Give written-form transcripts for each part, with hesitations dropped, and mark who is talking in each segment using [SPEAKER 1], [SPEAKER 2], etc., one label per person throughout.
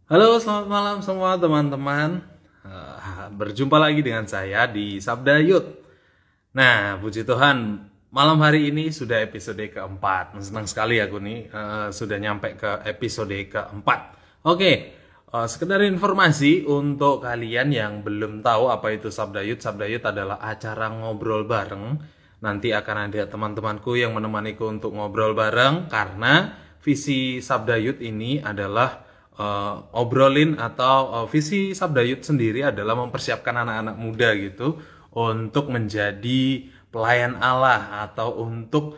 [SPEAKER 1] Halo, selamat malam semua teman-teman. Berjumpa lagi dengan saya di Sabda Yud. Nah, puji Tuhan, malam hari ini sudah episode keempat. Senang sekali aku nih sudah nyampe ke episode keempat. Oke, sekedar informasi untuk kalian yang belum tahu apa itu Sabda Yud. Sabda Yud adalah acara ngobrol bareng. Nanti akan ada teman-temanku yang menemaniku untuk ngobrol bareng karena visi Sabda Yud ini adalah obrolin atau visi Sabda Yud sendiri adalah mempersiapkan anak-anak muda gitu untuk menjadi pelayan Allah atau untuk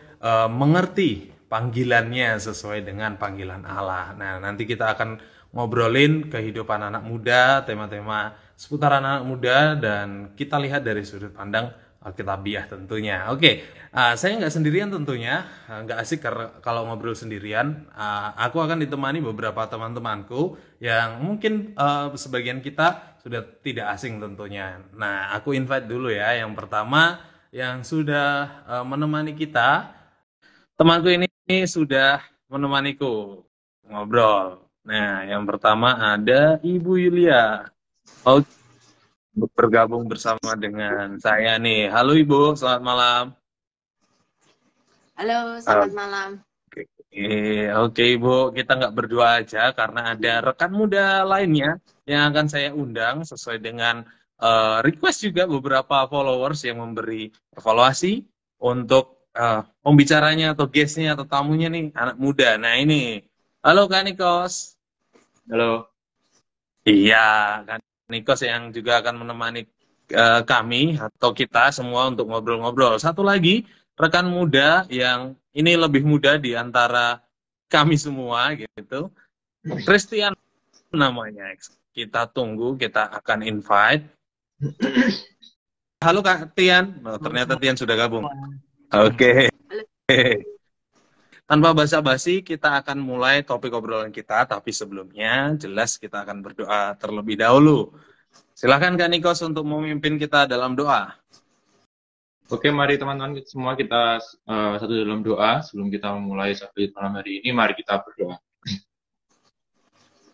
[SPEAKER 1] mengerti panggilannya sesuai dengan panggilan Allah. Nah, nanti kita akan ngobrolin kehidupan anak muda, tema-tema seputar anak muda, dan kita lihat dari sudut pandang Alkitabiah tentunya. Oke, saya nggak sendirian tentunya, nggak asik kalau ngobrol sendirian. Aku akan ditemani beberapa teman-temanku yang mungkin sebagian kita sudah tidak asing tentunya. Nah, aku invite dulu ya. Yang pertama yang sudah menemani kita, temanku ini sudah menemaniku ngobrol. Nah, yang pertama ada Ibu Yulia. Oke, bergabung bersama dengan saya nih. Halo Ibu, selamat malam.
[SPEAKER 2] Halo, selamat malam.
[SPEAKER 1] Oke, oke Ibu, kita nggak berdua aja karena ada rekan muda lainnya yang akan saya undang sesuai dengan request juga beberapa followers yang memberi evaluasi untuk pembicaranya atau guestnya atau tamunya nih anak muda. Nah ini, halo Kak Nikos.
[SPEAKER 3] Halo.
[SPEAKER 1] Iya, Kak Nikos yang juga akan menemani kami atau kita semua untuk ngobrol-ngobrol. Satu lagi, rekan muda yang ini lebih muda di antara kami semua gitu. Christian namanya. Kita tunggu, kita akan invite. Halo Kak Tian. Oh, ternyata Tian sudah gabung. Oke. Tanpa basa-basi, kita akan mulai topik obrolan kita, tapi sebelumnya jelas kita akan berdoa terlebih dahulu. Silakan Kak Nikos untuk memimpin kita dalam doa.
[SPEAKER 3] Oke, mari teman-teman semua kita satu dalam doa. Sebelum kita memulai Sabda malam hari ini, mari kita berdoa.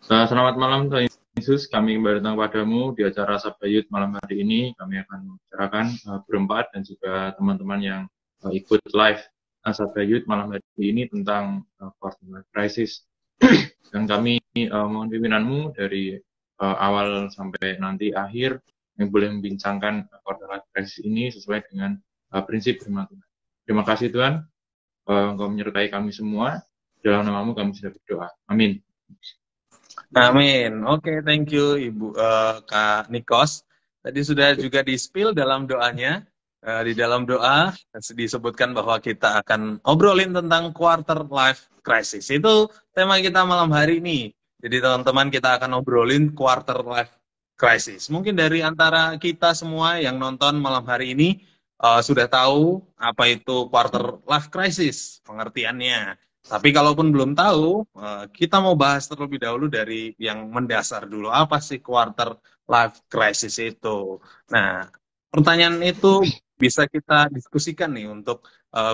[SPEAKER 3] Selamat malam Tuhan Yesus, kami kembali datang padamu di acara Sabda malam hari ini. Kami akan membicarakan berempat dan juga teman-teman yang ikut live Sabda malam hari ini tentang quarter life crisis. Dan kami mohon pimpinanmu dari awal sampai nanti akhir yang boleh membincangkan quarter life crisis ini sesuai dengan prinsip firman Tuhan. Terima kasih Tuhan, Engkau menyertai kami semua. Dalam namamu kami sudah berdoa. Amin.
[SPEAKER 1] Amin. Oke, thank you Ibu Kak Nikos. Tadi sudah juga di-spill dalam doanya. Di dalam doa disebutkan bahwa kita akan obrolin tentang quarter life crisis. Itu tema kita malam hari ini. Jadi teman-teman, kita akan obrolin quarter life crisis. Mungkin dari antara kita semua yang nonton malam hari ini sudah tahu apa itu quarter life crisis, pengertiannya. Tapi kalaupun belum tahu, kita mau bahas terlebih dahulu dari yang mendasar dulu. Apa sih quarter life crisis itu? Nah, pertanyaan itu bisa kita diskusikan nih untuk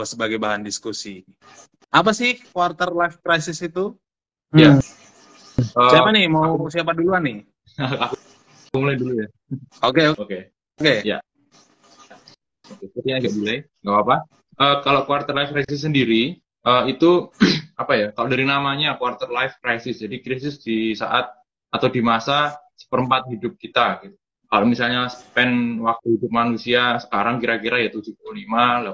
[SPEAKER 1] sebagai bahan diskusi. Apa sih quarter life crisis itu?
[SPEAKER 3] Ya.
[SPEAKER 1] Siapa nih? Siapa duluan nih?
[SPEAKER 3] Aku mulai dulu ya.
[SPEAKER 1] Oke.
[SPEAKER 3] Ya. Sepertinya agak delay, nggak apa-apa. Kalau quarter life crisis sendiri, itu apa ya? Kalau dari namanya quarter life crisis, jadi krisis di saat atau di masa seperempat hidup kita. Gitu. Kalau misalnya span waktu hidup manusia sekarang kira-kira ya 75,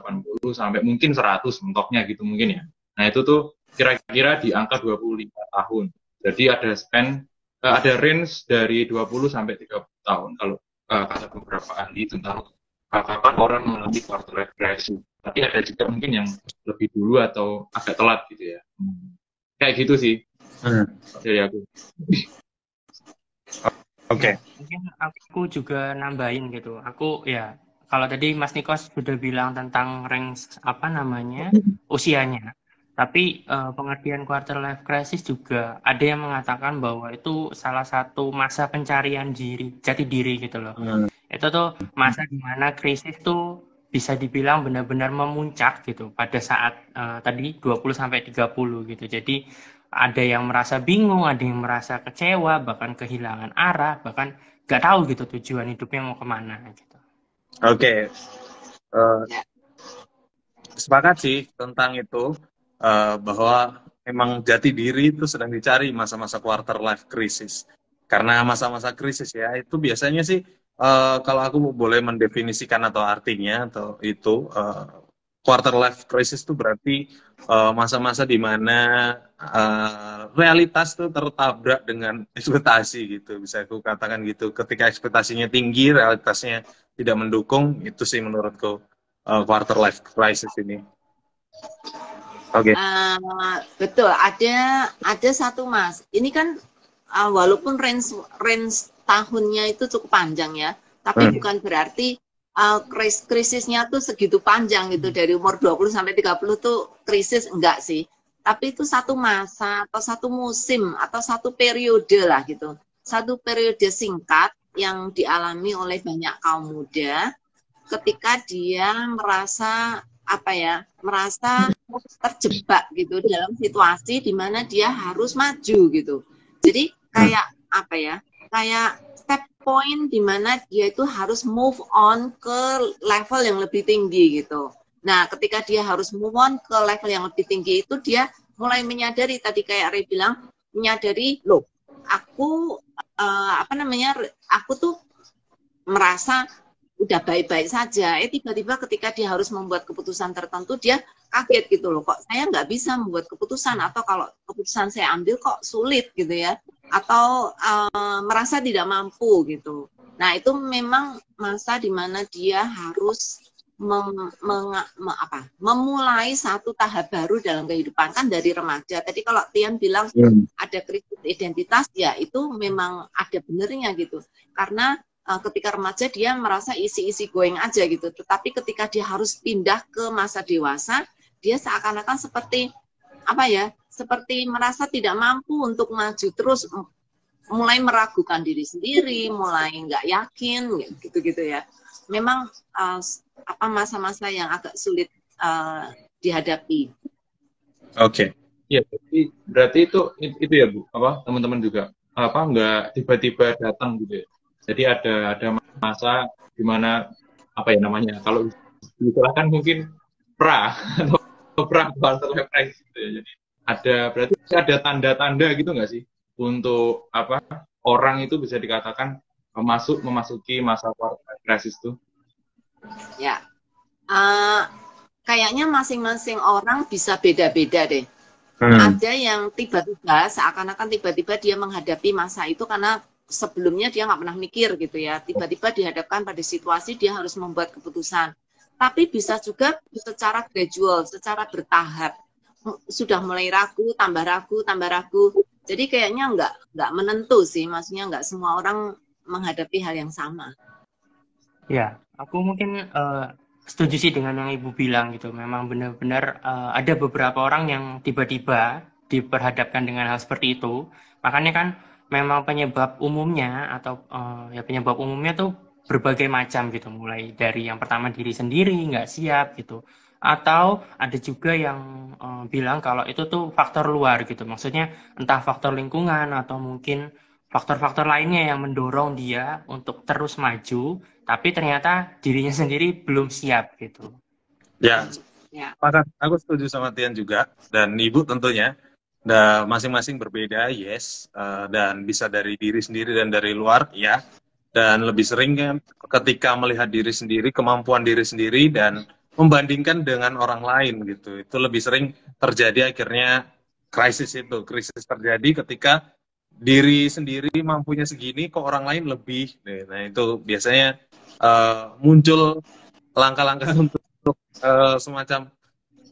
[SPEAKER 3] 80, sampai mungkin 100 mentoknya gitu mungkin ya. Nah itu tuh kira-kira di angka 25 tahun. Jadi ada span, ada range dari 20 sampai 30 tahun. Kalau kata beberapa ahli tentang kapan orang mengalami quarter life crisis. Tapi ada juga mungkin yang lebih dulu atau agak telat gitu ya. Kayak gitu sih dari aku.
[SPEAKER 1] Oke.
[SPEAKER 4] Mungkin aku juga nambahin gitu. Aku ya, kalau tadi Mas Nikos sudah bilang tentang range apa namanya usianya. Tapi pengertian quarter life crisis juga ada yang mengatakan bahwa itu salah satu masa pencarian diri, jati diri gitu loh. Itu tuh masa dimana krisis tuh bisa dibilang benar-benar memuncak gitu pada saat tadi 20 sampai 30 gitu. Jadi ada yang merasa bingung, ada yang merasa kecewa, bahkan kehilangan arah, bahkan nggak tahu gitu tujuan hidupnya mau kemana gitu.
[SPEAKER 1] Oke, sepakat sih tentang itu, bahwa memang jati diri itu sedang dicari masa-masa quarter life crisis. Karena masa-masa krisis ya, itu biasanya sih, kalau aku boleh mendefinisikan atau artinya, atau itu, quarter life crisis itu berarti masa-masa di mana realitas tuh tertabrak dengan ekspektasi gitu, bisa aku katakan gitu. Ketika ekspektasinya tinggi, realitasnya tidak mendukung, itu sih menurutku quarter life crisis ini. Oke.
[SPEAKER 2] Betul, ada satu Mas. Ini kan walaupun range tahunnya itu cukup panjang ya, tapi bukan berarti krisisnya tuh segitu panjang gitu, dari umur 20 sampai 30 tuh krisis, enggak sih. Tapi itu satu masa atau satu musim atau satu periode lah gitu. Satu periode singkat yang dialami oleh banyak kaum muda ketika dia merasa terjebak gitu dalam situasi di mana dia harus maju gitu. Jadi kayak kayak step point di mana dia itu harus move on ke level yang lebih tinggi gitu. Nah, ketika dia harus move on ke level yang lebih tinggi itu, dia mulai menyadari, tadi kayak Ray bilang, menyadari, loh, aku aku tuh merasa udah baik-baik saja. Tiba-tiba ketika dia harus membuat keputusan tertentu, dia kaget gitu loh, kok saya nggak bisa membuat keputusan, atau kalau keputusan saya ambil kok sulit gitu ya, atau merasa tidak mampu gitu. Nah, itu memang masa di mana dia harus memulai satu tahap baru dalam kehidupan, kan dari remaja. Tadi kalau Tian bilang ada krisis identitas, ya itu memang ada benernya gitu. Karena ketika remaja dia merasa isi-isi going aja gitu. Tetapi ketika dia harus pindah ke masa dewasa, dia seakan-akan seperti seperti merasa tidak mampu untuk maju terus, mulai meragukan diri sendiri, mulai nggak yakin gitu-gitu ya. Memang masa-masa yang agak sulit dihadapi.
[SPEAKER 3] Oke. Ya, berarti itu ya Bu, teman-teman juga nggak tiba-tiba datang gitu ya. Jadi ada masa di mana kalau diistilahkan mungkin atau quarter life crisis gitu ya. Jadi berarti ada tanda-tanda gitu nggak sih untuk orang itu bisa dikatakan memasuki masa quarter life crisis itu?
[SPEAKER 2] Ya, kayaknya masing-masing orang bisa beda-beda deh. Ada yang tiba-tiba seakan-akan tiba-tiba dia menghadapi masa itu karena sebelumnya dia nggak pernah mikir gitu ya. Tiba-tiba dihadapkan pada situasi dia harus membuat keputusan. Tapi bisa juga secara gradual, secara bertahap. Sudah mulai ragu, tambah ragu. Jadi kayaknya nggak menentu sih. Maksudnya nggak semua orang menghadapi hal yang sama.
[SPEAKER 4] Ya, aku mungkin setuju sih dengan yang Ibu bilang gitu. Memang benar-benar ada beberapa orang yang tiba-tiba diperhadapkan dengan hal seperti itu. Makanya kan memang penyebab umumnya tuh berbagai macam gitu. Mulai dari yang pertama diri sendiri nggak siap gitu. Atau ada juga yang bilang kalau itu tuh faktor luar gitu. Maksudnya entah faktor lingkungan atau mungkin faktor-faktor lainnya yang mendorong dia untuk terus maju, tapi ternyata dirinya sendiri belum siap gitu.
[SPEAKER 1] Ya. Aku setuju sama Tian juga, dan Ibu tentunya. Dan masing-masing berbeda, yes, dan bisa dari diri sendiri dan dari luar, ya. Dan lebih sering ketika melihat diri sendiri, kemampuan diri sendiri, dan membandingkan dengan orang lain gitu. Itu lebih sering terjadi akhirnya krisis terjadi ketika diri sendiri mampunya segini, kok orang lain lebih. Nah, itu biasanya muncul langkah-langkah untuk semacam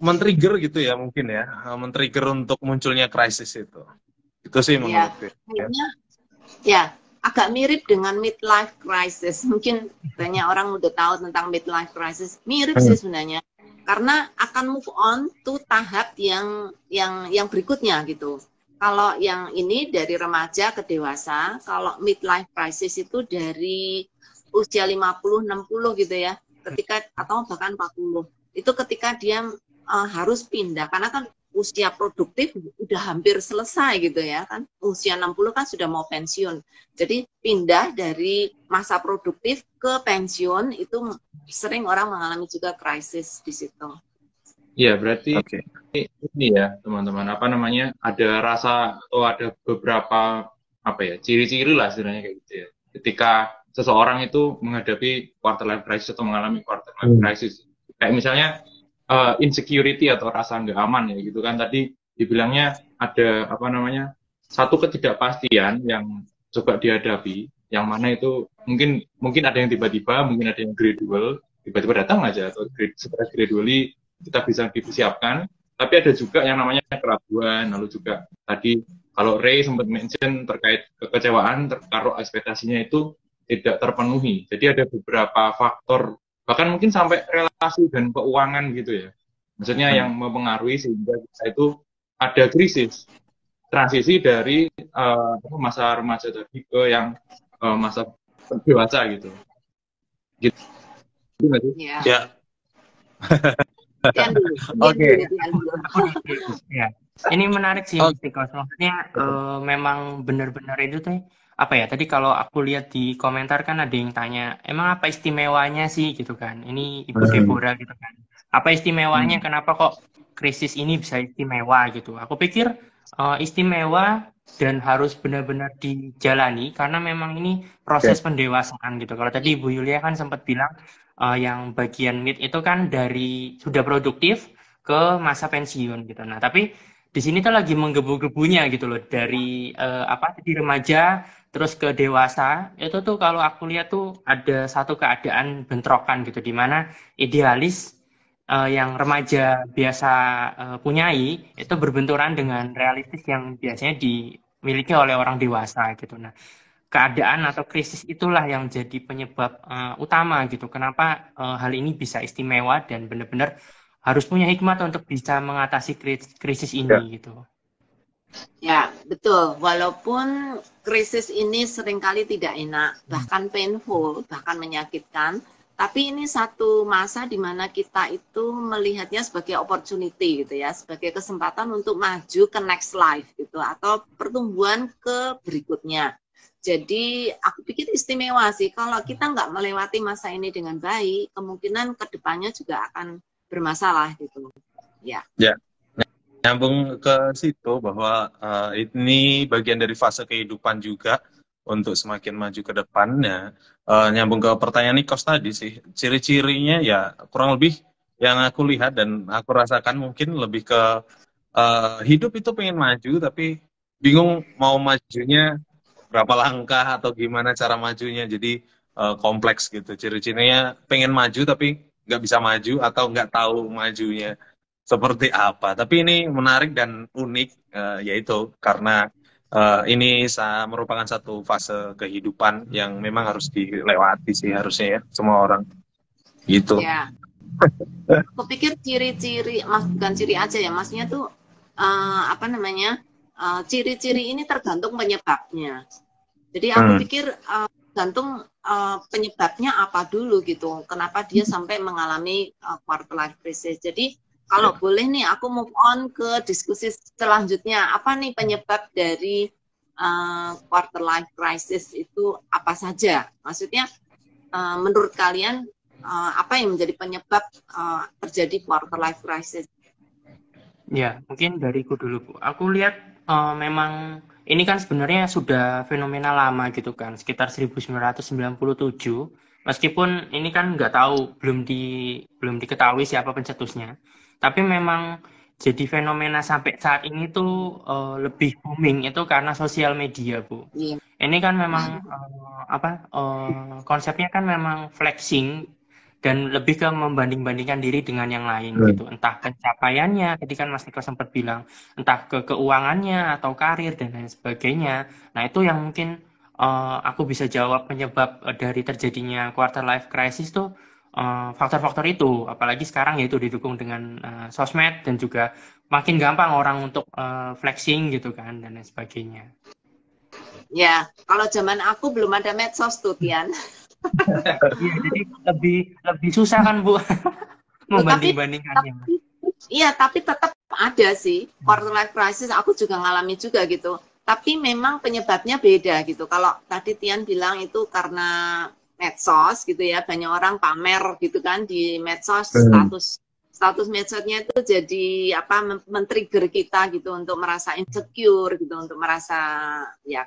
[SPEAKER 1] men-trigger gitu ya, mungkin ya, men-trigger untuk munculnya krisis itu sih menurutku.
[SPEAKER 2] Ya, agak mirip dengan midlife crisis. Mungkin banyak orang udah tahu tentang midlife crisis. Mirip sih sebenarnya, karena akan move on tuh tahap yang berikutnya gitu. Kalau yang ini dari remaja ke dewasa, kalau midlife crisis itu dari usia 50-60 gitu ya. ketika atau bahkan 40 itu ketika dia harus pindah karena kan usia produktif udah hampir selesai gitu ya kan, usia 60 kan sudah mau pensiun, jadi pindah dari masa produktif ke pensiun itu sering orang mengalami juga krisis di situ.
[SPEAKER 3] Iya, berarti
[SPEAKER 1] Oke.
[SPEAKER 3] ini ya teman-teman, apa namanya, ada rasa atau ada beberapa apa ya, ciri-ciri lah istilahnya kayak gitu ya. Ketika seseorang itu menghadapi quarter life crisis atau mengalami quarter life crisis, kayak misalnya insecurity atau rasa nggak aman ya gitu kan, tadi dibilangnya ada apa namanya, satu ketidakpastian yang coba dihadapi, yang mana itu mungkin ada yang tiba-tiba, mungkin ada yang gradual, tiba-tiba datang aja, atau secara gradually kita bisa dipersiapkan. Tapi ada juga yang namanya keraguan, lalu juga tadi kalau Ray sempat mention terkait kekecewaan, kalau ekspektasinya itu tidak terpenuhi. Jadi ada beberapa faktor, bahkan mungkin sampai relasi dan keuangan gitu ya. Maksudnya yang mempengaruhi sehingga kita itu ada krisis. Transisi dari masa remaja tadi ke yang masa dewasa gitu. Gitu nggak sih?
[SPEAKER 2] Ya.
[SPEAKER 1] Ya.
[SPEAKER 4] Oke. Ya, ini menarik sih, Mas. Maksudnya memang benar-benar itu tuh apa ya? Tadi kalau aku lihat di komentar kan ada yang tanya, emang apa istimewanya sih gitu kan? Ini Ibu Deborah gitu kan. Apa istimewanya? Kenapa kok krisis ini bisa istimewa gitu? Aku pikir istimewa dan harus benar-benar dijalani karena memang ini proses pendewasaan gitu. Kalau tadi Ibu Yulia kan sempat bilang yang bagian mid itu kan dari sudah produktif ke masa pensiun gitu. Nah, tapi di sini tuh lagi menggebu-gebunya gitu loh, dari dari remaja terus ke dewasa. Itu tuh kalau aku lihat tuh ada satu keadaan bentrokan gitu, di mana idealis yang remaja biasa punyai itu berbenturan dengan realistis yang biasanya dimiliki oleh orang dewasa gitu. Nah, keadaan atau krisis itulah yang jadi penyebab utama gitu. Kenapa hal ini bisa istimewa dan benar-benar harus punya hikmat untuk bisa mengatasi krisis ini gitu.
[SPEAKER 2] Ya, betul. Walaupun krisis ini seringkali tidak enak, bahkan painful, bahkan menyakitkan, tapi ini satu masa di mana kita itu melihatnya sebagai opportunity gitu ya, sebagai kesempatan untuk maju ke next life gitu, atau pertumbuhan ke berikutnya. Jadi aku pikir istimewa sih, kalau kita nggak melewati masa ini dengan baik, kemungkinan kedepannya juga akan bermasalah gitu. Ya.
[SPEAKER 1] Nyambung ke situ bahwa ini bagian dari fase kehidupan juga untuk semakin maju ke depannya. Nyambung ke pertanyaan Nikos tadi sih, ciri-cirinya ya kurang lebih yang aku lihat dan aku rasakan mungkin lebih ke hidup itu pengen maju tapi bingung mau majunya berapa langkah atau gimana cara majunya, jadi kompleks gitu. Ciri-cirinya pengen maju tapi nggak bisa maju atau nggak tahu majunya seperti apa. Tapi ini menarik dan unik, yaitu karena ini merupakan satu fase kehidupan yang memang harus dilewati sih harusnya ya semua orang gitu.
[SPEAKER 2] Ya. Aku pikir ciri-ciri, bukan ciri aja ya, maksudnya tuh ciri-ciri ini tergantung penyebabnya. Jadi aku pikir tergantung penyebabnya apa dulu gitu. Kenapa dia sampai mengalami quarter life crisis. Jadi kalau boleh nih aku move on ke diskusi selanjutnya. Apa nih penyebab dari quarter life crisis itu apa saja? Maksudnya menurut kalian apa yang menjadi penyebab terjadi quarter life crisis?
[SPEAKER 4] Ya, mungkin dariku dulu, Bu. Aku lihat memang ini kan sebenarnya sudah fenomena lama gitu kan, sekitar 1997. Meskipun ini kan nggak tahu, belum diketahui siapa pencetusnya. Tapi memang jadi fenomena sampai saat ini tuh lebih booming itu karena sosial media, Bu.
[SPEAKER 2] Yeah.
[SPEAKER 4] Ini kan memang konsepnya kan memang flexing dan lebih ke membanding-bandingkan diri dengan yang lain gitu, entah pencapaiannya, tadi kan Mas Niko sempat bilang, entah ke keuangannya atau karir dan lain sebagainya. Nah itu yang mungkin aku bisa jawab penyebab dari terjadinya quarter life crisis tuh faktor-faktor itu, apalagi sekarang yaitu didukung dengan sosmed dan juga makin gampang orang untuk flexing gitu kan dan lain sebagainya.
[SPEAKER 2] Ya, kalau zaman aku belum ada medsos tuh, Tian.
[SPEAKER 4] Iya, jadi lebih susah kan Bu membanding-bandingkannya.
[SPEAKER 2] Tapi tetap ada sih quarter life crisis. Aku juga ngalami juga gitu. Tapi memang penyebabnya beda gitu. Kalau tadi Tian bilang itu karena medsos gitu ya, banyak orang pamer gitu kan di medsos, status medsosnya itu jadi men-trigger kita gitu untuk merasa insecure gitu, untuk merasa ya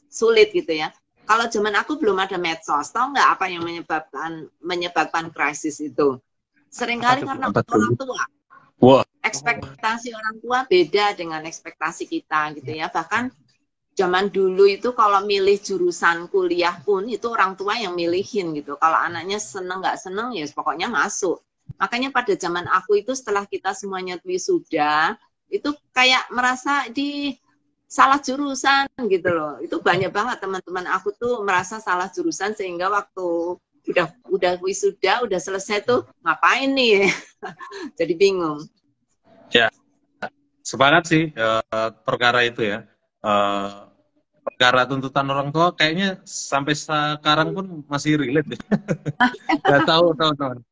[SPEAKER 2] sulit gitu ya. Kalau zaman aku belum ada medsos, tahu nggak apa yang menyebabkan krisis itu? Seringkali karena orang tua.
[SPEAKER 1] Wah.
[SPEAKER 2] Ekspektasi orang tua beda dengan ekspektasi kita gitu ya. Bahkan zaman dulu itu kalau milih jurusan kuliah pun itu orang tua yang milihin gitu. Kalau anaknya seneng nggak seneng ya pokoknya masuk. Makanya pada zaman aku itu setelah kita semuanya wisuda, itu kayak merasa di salah jurusan gitu loh. Itu banyak banget teman-teman aku tuh merasa salah jurusan sehingga waktu udah wisuda, udah selesai tuh ngapain nih? Jadi bingung.
[SPEAKER 1] Ya, sepakat sih perkara itu ya. Perkara tuntutan orang tua kayaknya sampai sekarang pun masih relate. Gak tahu teman-teman.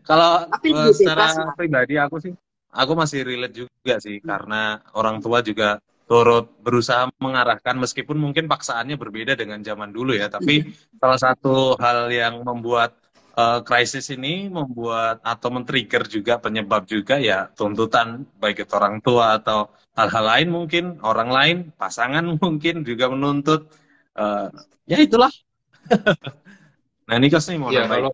[SPEAKER 1] Kalau secara pribadi aku masih relate juga sih karena orang tua juga turut berusaha mengarahkan meskipun mungkin paksaannya berbeda dengan zaman dulu ya. Tapi salah satu hal yang membuat krisis ini membuat atau men-trigger juga penyebab juga ya tuntutan baik itu orang tua atau hal-hal lain mungkin orang lain pasangan mungkin juga menuntut ya itulah. Nah Nikos nih mau nambahin.
[SPEAKER 3] Kalau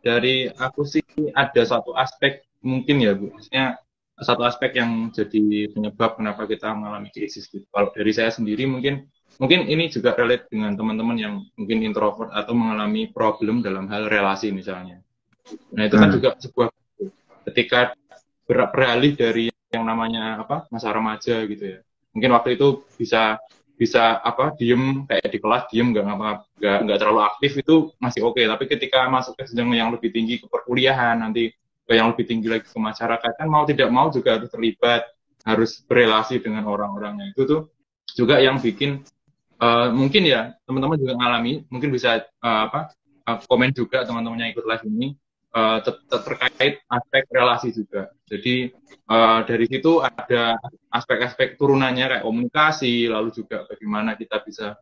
[SPEAKER 3] dari aku sih ada satu aspek mungkin ya Bu, maksudnya satu aspek yang jadi penyebab kenapa kita mengalami krisis gitu. Kalau dari saya sendiri mungkin ini juga relate dengan teman-teman yang mungkin introvert atau mengalami problem dalam hal relasi misalnya. Nah itu kan juga sebuah ketika beralih dari yang namanya masa remaja gitu ya. Mungkin waktu itu bisa diem kayak di kelas diem nggak terlalu aktif itu masih oke. Tapi ketika masuk ke jenjang yang lebih tinggi ke perkuliahan nanti ke yang lebih tinggi lagi ke masyarakat kan mau tidak mau juga harus terlibat, harus berelasi dengan orang-orangnya. Itu tuh juga yang bikin mungkin ya teman-teman juga ngalami, mungkin bisa komen juga teman-teman yang ikut live ini terkait aspek relasi juga. Jadi dari situ ada aspek-aspek turunannya kayak komunikasi, lalu juga bagaimana kita bisa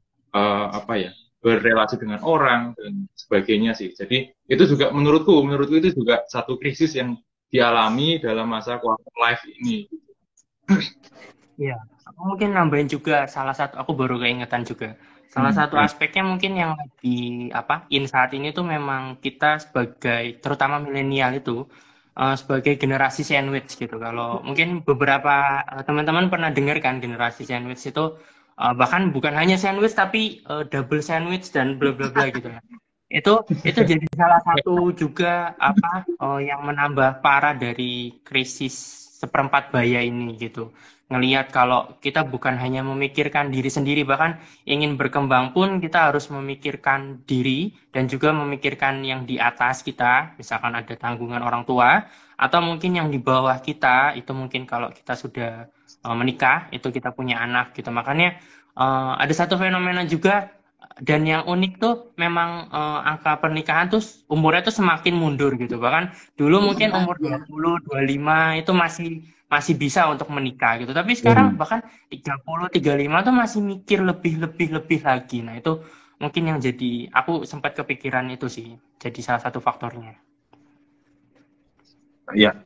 [SPEAKER 3] berrelasi dengan orang dan sebagainya sih. Jadi itu juga menurutku itu juga satu krisis yang dialami dalam masa quarter life ini.
[SPEAKER 4] Iya, aku mungkin nambahin juga salah satu, aku baru keingetan juga. Salah satu aspeknya mungkin yang lagi in saat ini tuh memang kita sebagai terutama milenial itu sebagai generasi sandwich gitu. Kalau mungkin beberapa teman-teman pernah dengar kan generasi sandwich itu bahkan bukan hanya sandwich tapi double sandwich dan bla bla bla gitu ya. Itu jadi salah satu juga yang menambah parah dari krisis seperempat baya ini gitu. Ngelihat kalau kita bukan hanya memikirkan diri sendiri, bahkan ingin berkembang pun kita harus memikirkan diri dan juga memikirkan yang di atas kita, misalkan ada tanggungan orang tua, atau mungkin yang di bawah kita, itu mungkin kalau kita sudah menikah, itu kita punya anak gitu. Makanya ada satu fenomena juga, dan yang unik tuh memang angka pernikahan tuh umurnya tuh semakin mundur gitu. Bahkan dulu mungkin umur 20, 25 itu masih bisa untuk menikah gitu. Tapi sekarang bahkan 30, 35 tuh masih mikir lebih lagi. Nah itu mungkin yang jadi, aku sempat kepikiran itu sih. Jadi salah satu faktornya.
[SPEAKER 1] Iya.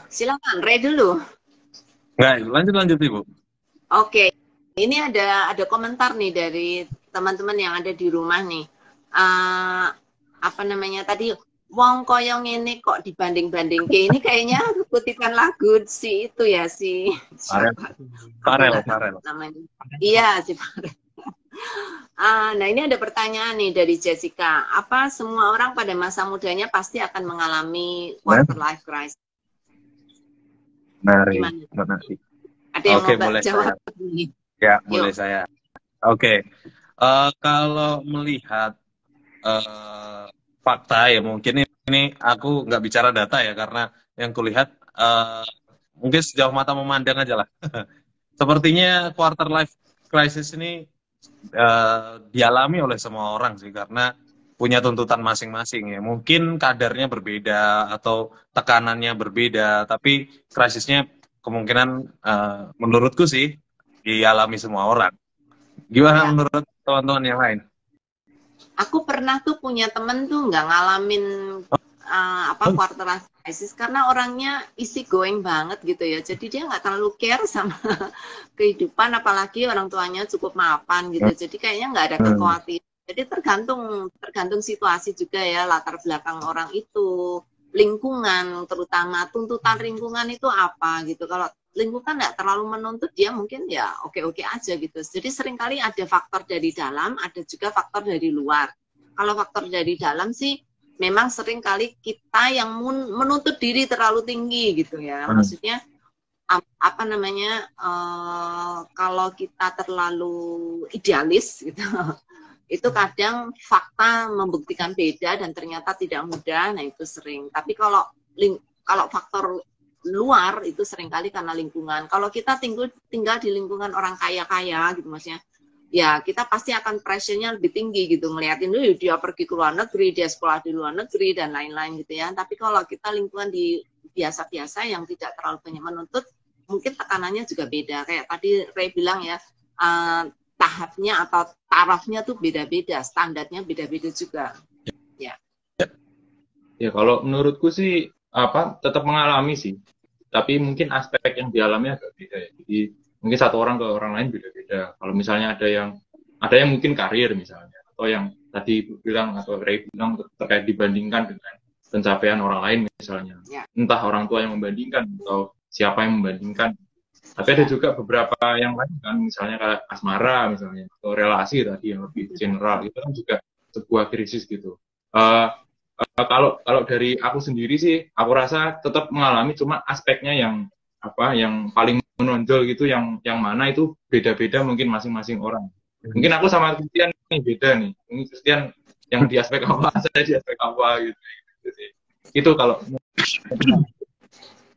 [SPEAKER 2] Silakan, Ray dulu.
[SPEAKER 1] Nggak, lanjut Ibu.
[SPEAKER 2] Oke. Ini ada komentar nih dari teman-teman yang ada di rumah nih. Tadi wong koyong ini kok dibanding-banding ini kayaknya kutipan lagu si itu ya si
[SPEAKER 1] Farel
[SPEAKER 2] namanya. Iya si Farel. Nah ini ada pertanyaan nih dari Jessica. Apa semua orang pada masa mudanya pasti akan mengalami quarter life crisis?
[SPEAKER 1] Gimana?
[SPEAKER 2] Ada yang mau
[SPEAKER 1] boleh
[SPEAKER 2] jawab
[SPEAKER 1] ini? Ya, boleh saya. Oke. Kalau melihat fakta ya mungkin ini aku nggak bicara data ya karena yang kulihat mungkin sejauh mata memandang aja lah. Sepertinya quarter life crisis ini dialami oleh semua orang sih, karena punya tuntutan masing-masing ya. Mungkin kadarnya berbeda atau tekanannya berbeda, tapi krisisnya kemungkinan menurutku sih dialami semua orang. Gimana
[SPEAKER 2] Ya,
[SPEAKER 1] menurut teman-teman yang lain?
[SPEAKER 2] aku pernah tuh punya temen tuh nggak ngalamin quarter life crisis karena orangnya easy going banget gitu ya. Jadi dia nggak terlalu care sama kehidupan, apalagi orang tuanya cukup mapan gitu. Jadi kayaknya nggak ada kekhawatiran. Jadi tergantung situasi juga ya, latar belakang orang itu, lingkungan, terutama tuntutan lingkungan itu apa gitu. Kalau lingkungan nggak terlalu menuntut, dia mungkin ya oke-oke aja gitu. Jadi seringkali ada faktor dari dalam, ada juga faktor dari luar. Kalau faktor dari dalam sih memang seringkali kita yang menuntut diri terlalu tinggi gitu ya. Maksudnya apa namanya, kalau kita terlalu idealis gitu, itu kadang fakta membuktikan beda dan ternyata tidak mudah. Nah itu sering. Tapi kalau faktor luar itu seringkali karena lingkungan. Kalau kita tinggal di lingkungan orang kaya-kaya gitu maksudnya, ya kita pasti akan pressure-nya lebih tinggi gitu, ngeliatin dulu dia pergi ke luar negeri, dia sekolah di luar negeri dan lain-lain gitu ya. Tapi kalau kita lingkungan di biasa-biasa yang tidak terlalu banyak menuntut, mungkin tekanannya juga beda. Kayak tadi Ray bilang ya, tahapnya atau tarafnya tuh beda-beda, standarnya beda-beda juga. Ya.
[SPEAKER 3] Ya kalau menurutku sih tetap mengalami sih, tapi mungkin aspek yang dialami agak beda ya. Jadi mungkin satu orang ke orang lain beda-beda. Kalau misalnya ada yang mungkin karir misalnya, atau yang tadi bilang atau Ray bilang terkait dibandingkan dengan pencapaian orang lain misalnya, entah orang tua yang membandingkan atau siapa yang membandingkan. Tapi ada juga beberapa yang lain kan, misalnya kayak asmara misalnya, atau relasi tadi yang lebih general, itu kan juga sebuah krisis gitu. Kalau dari aku sendiri sih, aku rasa tetap mengalami, cuma aspeknya yang paling menonjol gitu, yang mana itu beda-beda mungkin masing-masing orang. Mungkin aku sama Christian nih beda nih. Mungkin Christian yang di aspek apa, saya di aspek apa gitu sih. Itu kalau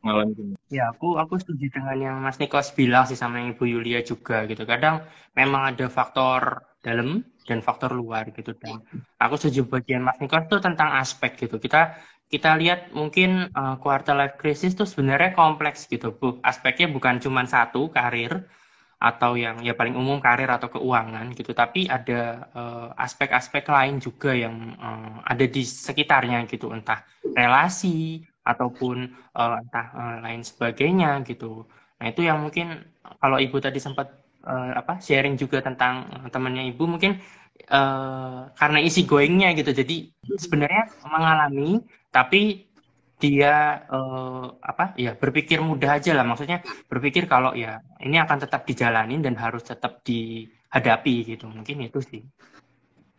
[SPEAKER 3] mengalami.
[SPEAKER 4] Ya, aku setuju dengan yang Mas Nikos bilang sih sama yang Ibu Yulia juga gitu. Kadang memang ada faktor dalam dan faktor luar gitu. Dan aku setuju bagian Mas Nikos itu tentang aspek gitu. Kita lihat mungkin quarter life crisis itu sebenarnya kompleks gitu. Aspeknya bukan cuma satu, karir, atau yang ya paling umum karir atau keuangan gitu, tapi ada aspek-aspek lain juga yang ada di sekitarnya gitu, entah relasi ataupun entah lain sebagainya gitu. Nah itu yang mungkin kalau Ibu tadi sempat sharing juga tentang temannya Ibu, mungkin karena easy going-nya gitu, jadi sebenarnya mengalami tapi dia berpikir mudah aja lah, maksudnya berpikir kalau ya ini akan tetap dijalanin dan harus tetap dihadapi gitu, mungkin itu sih.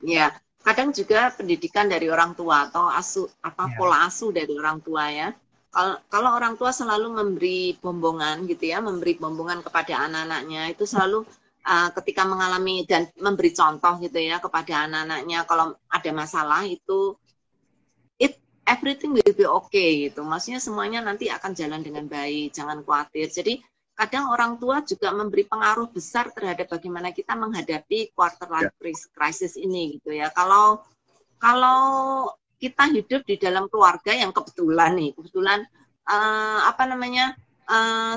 [SPEAKER 2] Ya, kadang juga pendidikan dari orang tua atau pola asuh dari orang tua ya. Kalau orang tua selalu memberi bombongan gitu ya, memberi bombongan kepada anak-anaknya, itu selalu ketika mengalami dan memberi contoh gitu ya kepada anak-anaknya, kalau ada masalah itu everything will be okay gitu. Maksudnya semuanya nanti akan jalan dengan baik, jangan khawatir. Jadi kadang orang tua juga memberi pengaruh besar terhadap bagaimana kita menghadapi quarter life crisis ini gitu ya. Kalau kita hidup di dalam keluarga yang kebetulan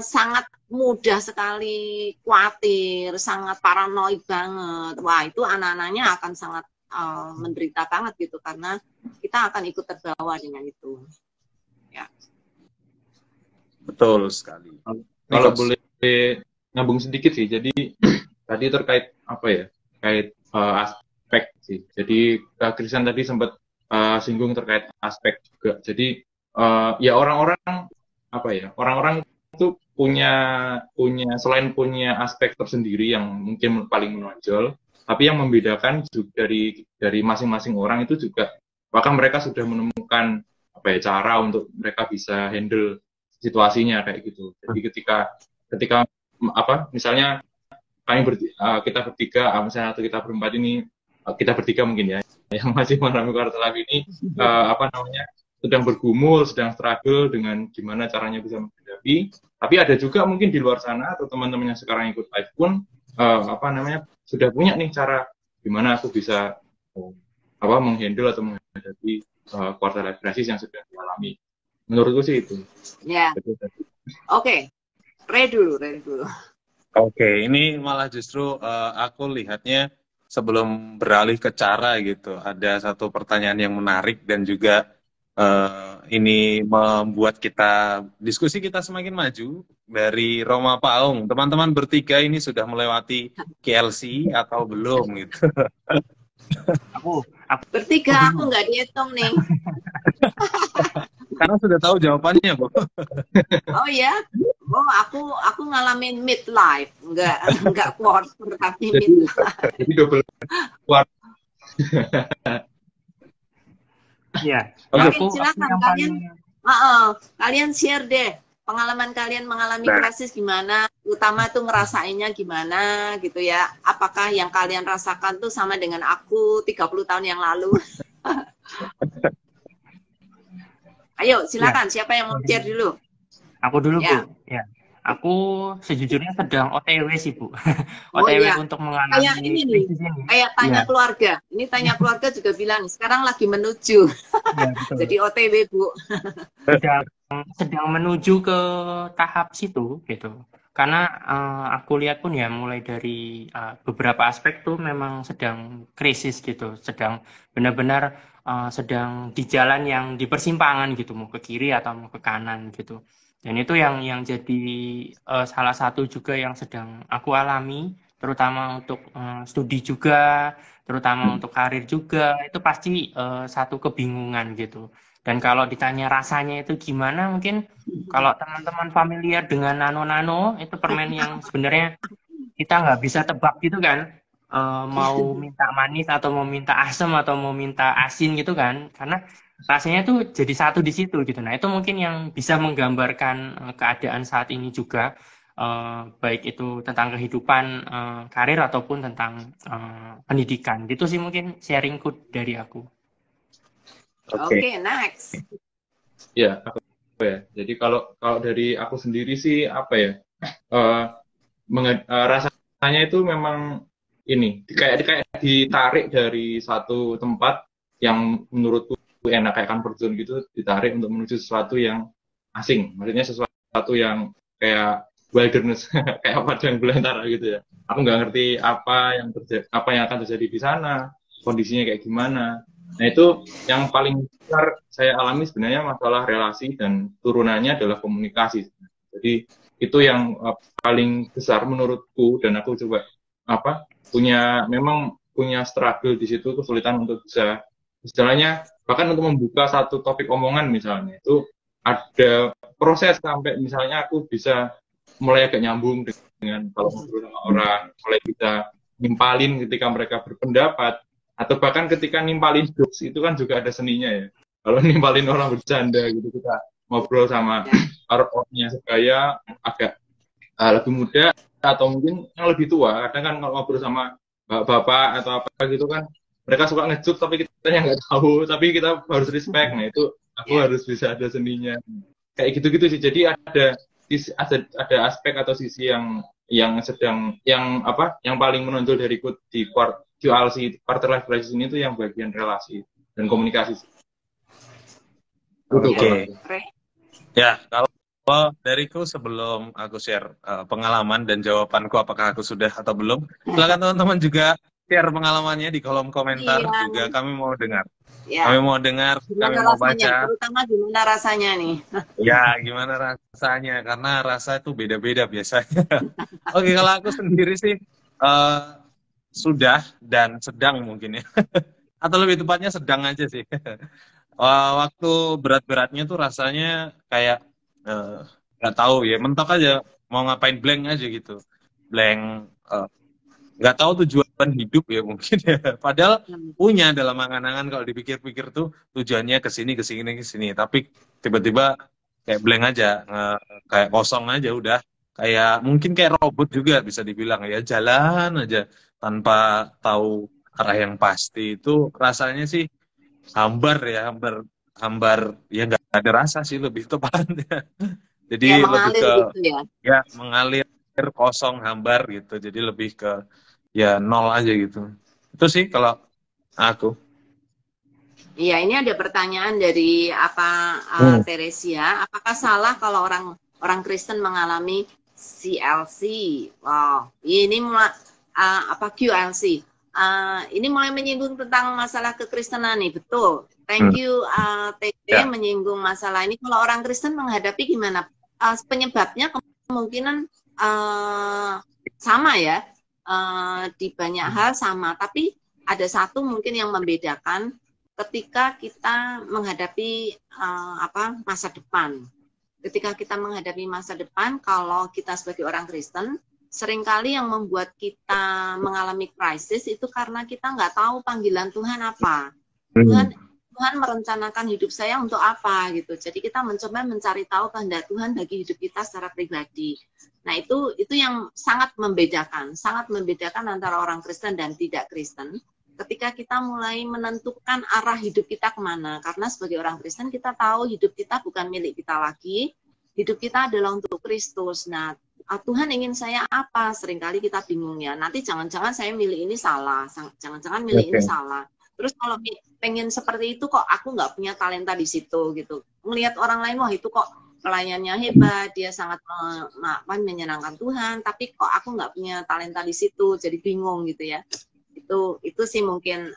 [SPEAKER 2] sangat mudah sekali khawatir, sangat paranoid banget. Wah, itu anak-anaknya akan sangat menderita banget gitu, karena kita akan ikut terbawa dengan itu. Ya.
[SPEAKER 1] Betul sekali.
[SPEAKER 3] Kalau boleh nyambung sedikit sih, jadi tadi terkait aspek sih. Jadi Christian tadi sempat singgung terkait aspek juga. Jadi ya orang-orang itu punya selain punya aspek tersendiri yang mungkin paling menonjol, tapi yang membedakan juga dari masing-masing orang itu juga bahkan mereka sudah menemukan cara untuk mereka bisa handle situasinya kayak gitu. Jadi ketika misalnya kita bertiga, misalnya atau kita berempat ini, kita bertiga mungkin ya yang masih mengalami quarter life ini sedang bergumul, sedang struggle dengan gimana caranya bisa menghadapi. Tapi ada juga mungkin di luar sana atau teman-teman yang sekarang ikut live pun sudah punya nih cara gimana aku bisa menghandle atau menghadapi quarter life crisis yang sudah dialami. Menurutku sih itu.
[SPEAKER 2] Ya. Oke. Ray dulu.
[SPEAKER 1] Oke, ini malah justru aku lihatnya sebelum beralih ke cara gitu, ada satu pertanyaan yang menarik dan juga ini membuat diskusi kita semakin maju dari Roma Paung. Teman-teman bertiga ini sudah melewati KLC atau belum gitu?
[SPEAKER 4] Aku
[SPEAKER 2] Bertiga, aku nggak dihitung nih.
[SPEAKER 1] Karena sudah tahu jawabannya, Bu.
[SPEAKER 2] Oh ya, aku ngalamin midlife, nggak quarter tapi midlife.
[SPEAKER 3] Jadi double quarter.
[SPEAKER 4] ya.
[SPEAKER 2] Oke, silakan kalian share deh pengalaman kalian mengalami krisis gimana, utama tuh ngerasainnya gimana gitu ya. Apakah yang kalian rasakan tuh sama dengan aku 30 tahun yang lalu? Ayo, silakan. Siapa yang mau share dulu?
[SPEAKER 4] Aku dulu,
[SPEAKER 2] Ya.
[SPEAKER 4] Bu. Ya. Aku sejujurnya sedang OTW sih, Bu. OTW
[SPEAKER 2] ya.
[SPEAKER 4] untuk mengalami
[SPEAKER 2] Kayak ini nih, kayak tanya keluarga. Ini tanya keluarga juga bilang, sekarang lagi menuju.
[SPEAKER 4] Ya, betul.
[SPEAKER 2] Jadi OTW, Bu.
[SPEAKER 4] Sedang menuju ke tahap situ gitu. Karena aku lihat pun ya mulai dari beberapa aspek tuh memang sedang krisis gitu, sedang benar-benar sedang di jalan yang di persimpangan gitu, mau ke kiri atau mau ke kanan gitu. Dan itu yang jadi salah satu juga yang sedang aku alami, terutama untuk studi juga, terutama untuk karir juga, itu pasti satu kebingungan gitu. Dan kalau ditanya rasanya itu gimana, mungkin kalau teman-teman familiar dengan nano-nano, itu permen yang sebenarnya kita nggak bisa tebak gitu kan, mau minta manis atau mau minta asam atau mau minta asin gitu kan, karena rasanya tuh jadi satu di situ gitu. Nah itu mungkin yang bisa menggambarkan keadaan saat ini juga, baik itu tentang kehidupan karir ataupun tentang pendidikan. Gitu sih mungkin sharingku dari aku.
[SPEAKER 2] Oke, next.
[SPEAKER 3] Ya, jadi kalau dari aku sendiri sih rasanya itu memang ini kayak ditarik dari satu tempat yang menurutku enak kayak comfort zone gitu, ditarik untuk menuju sesuatu yang asing, maksudnya sesuatu yang kayak wilderness kayak padang belantara gitu ya. Aku nggak ngerti apa yang akan terjadi di sana, kondisinya kayak gimana. Nah itu yang paling besar saya alami sebenarnya masalah relasi dan turunannya adalah komunikasi. Jadi itu yang paling besar menurutku, dan aku coba memang punya struggle di situ, kesulitan untuk bisa istilahnya bahkan untuk membuka satu topik omongan misalnya itu ada proses sampai misalnya aku bisa mulai agak nyambung dengan kalau ngobrol sama orang, mulai bisa nimpalin ketika mereka berpendapat, atau bahkan ketika nimpalin jokes itu kan juga ada seninya ya. Kalau nimpalin orang bercanda gitu, kita ngobrol sama orangnya sebaya agak lebih muda atau mungkin yang lebih tua, kadang kan kalau ngobrol sama bapak atau apa gitu kan mereka suka ngejuk tapi kita yang nggak tahu, tapi kita harus respect. Nah itu aku harus bisa ada seninya kayak gitu-gitu sih. Jadi ada aspek atau sisi yang paling menonjol dari di QLC quarter life crisis ini tuh yang bagian relasi dan komunikasi.
[SPEAKER 1] Oke. Ya, kalau dariku sebelum aku share pengalaman dan jawabanku apakah aku sudah atau belum, silakan teman-teman juga share pengalamannya di kolom komentar. Juga kami mau dengar. Ya. Kami mau dengar, kami mau baca.
[SPEAKER 2] Terutama gimana rasanya nih?
[SPEAKER 1] Ya, gimana rasanya? Karena rasa itu beda-beda biasanya. Oke, kalau aku sendiri sih sudah dan sedang mungkin ya. Atau lebih tepatnya sedang aja sih. Waktu berat-beratnya tuh rasanya kayak nggak tahu ya, mentok aja mau ngapain, blank aja gitu, blank, nggak tahu tujuan hidup ya mungkin ya, padahal punya dalam angan-angan kalau dipikir-pikir tuh tujuannya kesini, tapi tiba-tiba kayak blank aja, kayak kosong aja udah, kayak mungkin kayak robot juga bisa dibilang ya, jalan aja tanpa tahu arah yang pasti. Itu rasanya sih hambar ya nggak ada rasa sih lebih tepatnya. Jadi
[SPEAKER 2] ya,
[SPEAKER 1] lebih ke
[SPEAKER 2] gitu ya.
[SPEAKER 1] Mengalir kosong, hambar gitu. Jadi lebih ke ya nol aja gitu. Itu sih kalau aku.
[SPEAKER 2] Iya, ini ada pertanyaan dari Teresia. Apakah salah kalau orang Kristen mengalami CLC? Wow, ini mulai QLC. Ini mulai menyinggung tentang masalah kekristenan nih, betul. Thank you, TT menyinggung masalah ini. Kalau orang Kristen menghadapi gimana? Penyebabnya kemungkinan sama ya, di banyak hal sama. Tapi ada satu mungkin yang membedakan ketika kita menghadapi masa depan. Ketika kita menghadapi masa depan, kalau kita sebagai orang Kristen, seringkali yang membuat kita mengalami krisis itu karena kita nggak tahu panggilan Tuhan apa. Tuhan merencanakan hidup saya untuk apa gitu. Jadi kita mencoba mencari tahu kehendak Tuhan bagi hidup kita secara pribadi. Nah itu yang sangat membedakan antara orang Kristen dan tidak Kristen. Ketika kita mulai menentukan arah hidup kita kemana. Karena sebagai orang Kristen kita tahu hidup kita bukan milik kita lagi. Hidup kita adalah untuk Kristus. Nah, Tuhan ingin saya apa? Seringkali kita bingung ya. Nanti jangan-jangan saya milih ini salah. Jangan-jangan milih ini salah. Terus kalau pengen seperti itu kok aku nggak punya talenta di situ gitu. Melihat orang lain, wah itu kok pelayannya hebat, dia sangat menyenangkan Tuhan. Tapi kok aku nggak punya talenta di situ. Jadi bingung gitu ya. Itu sih mungkin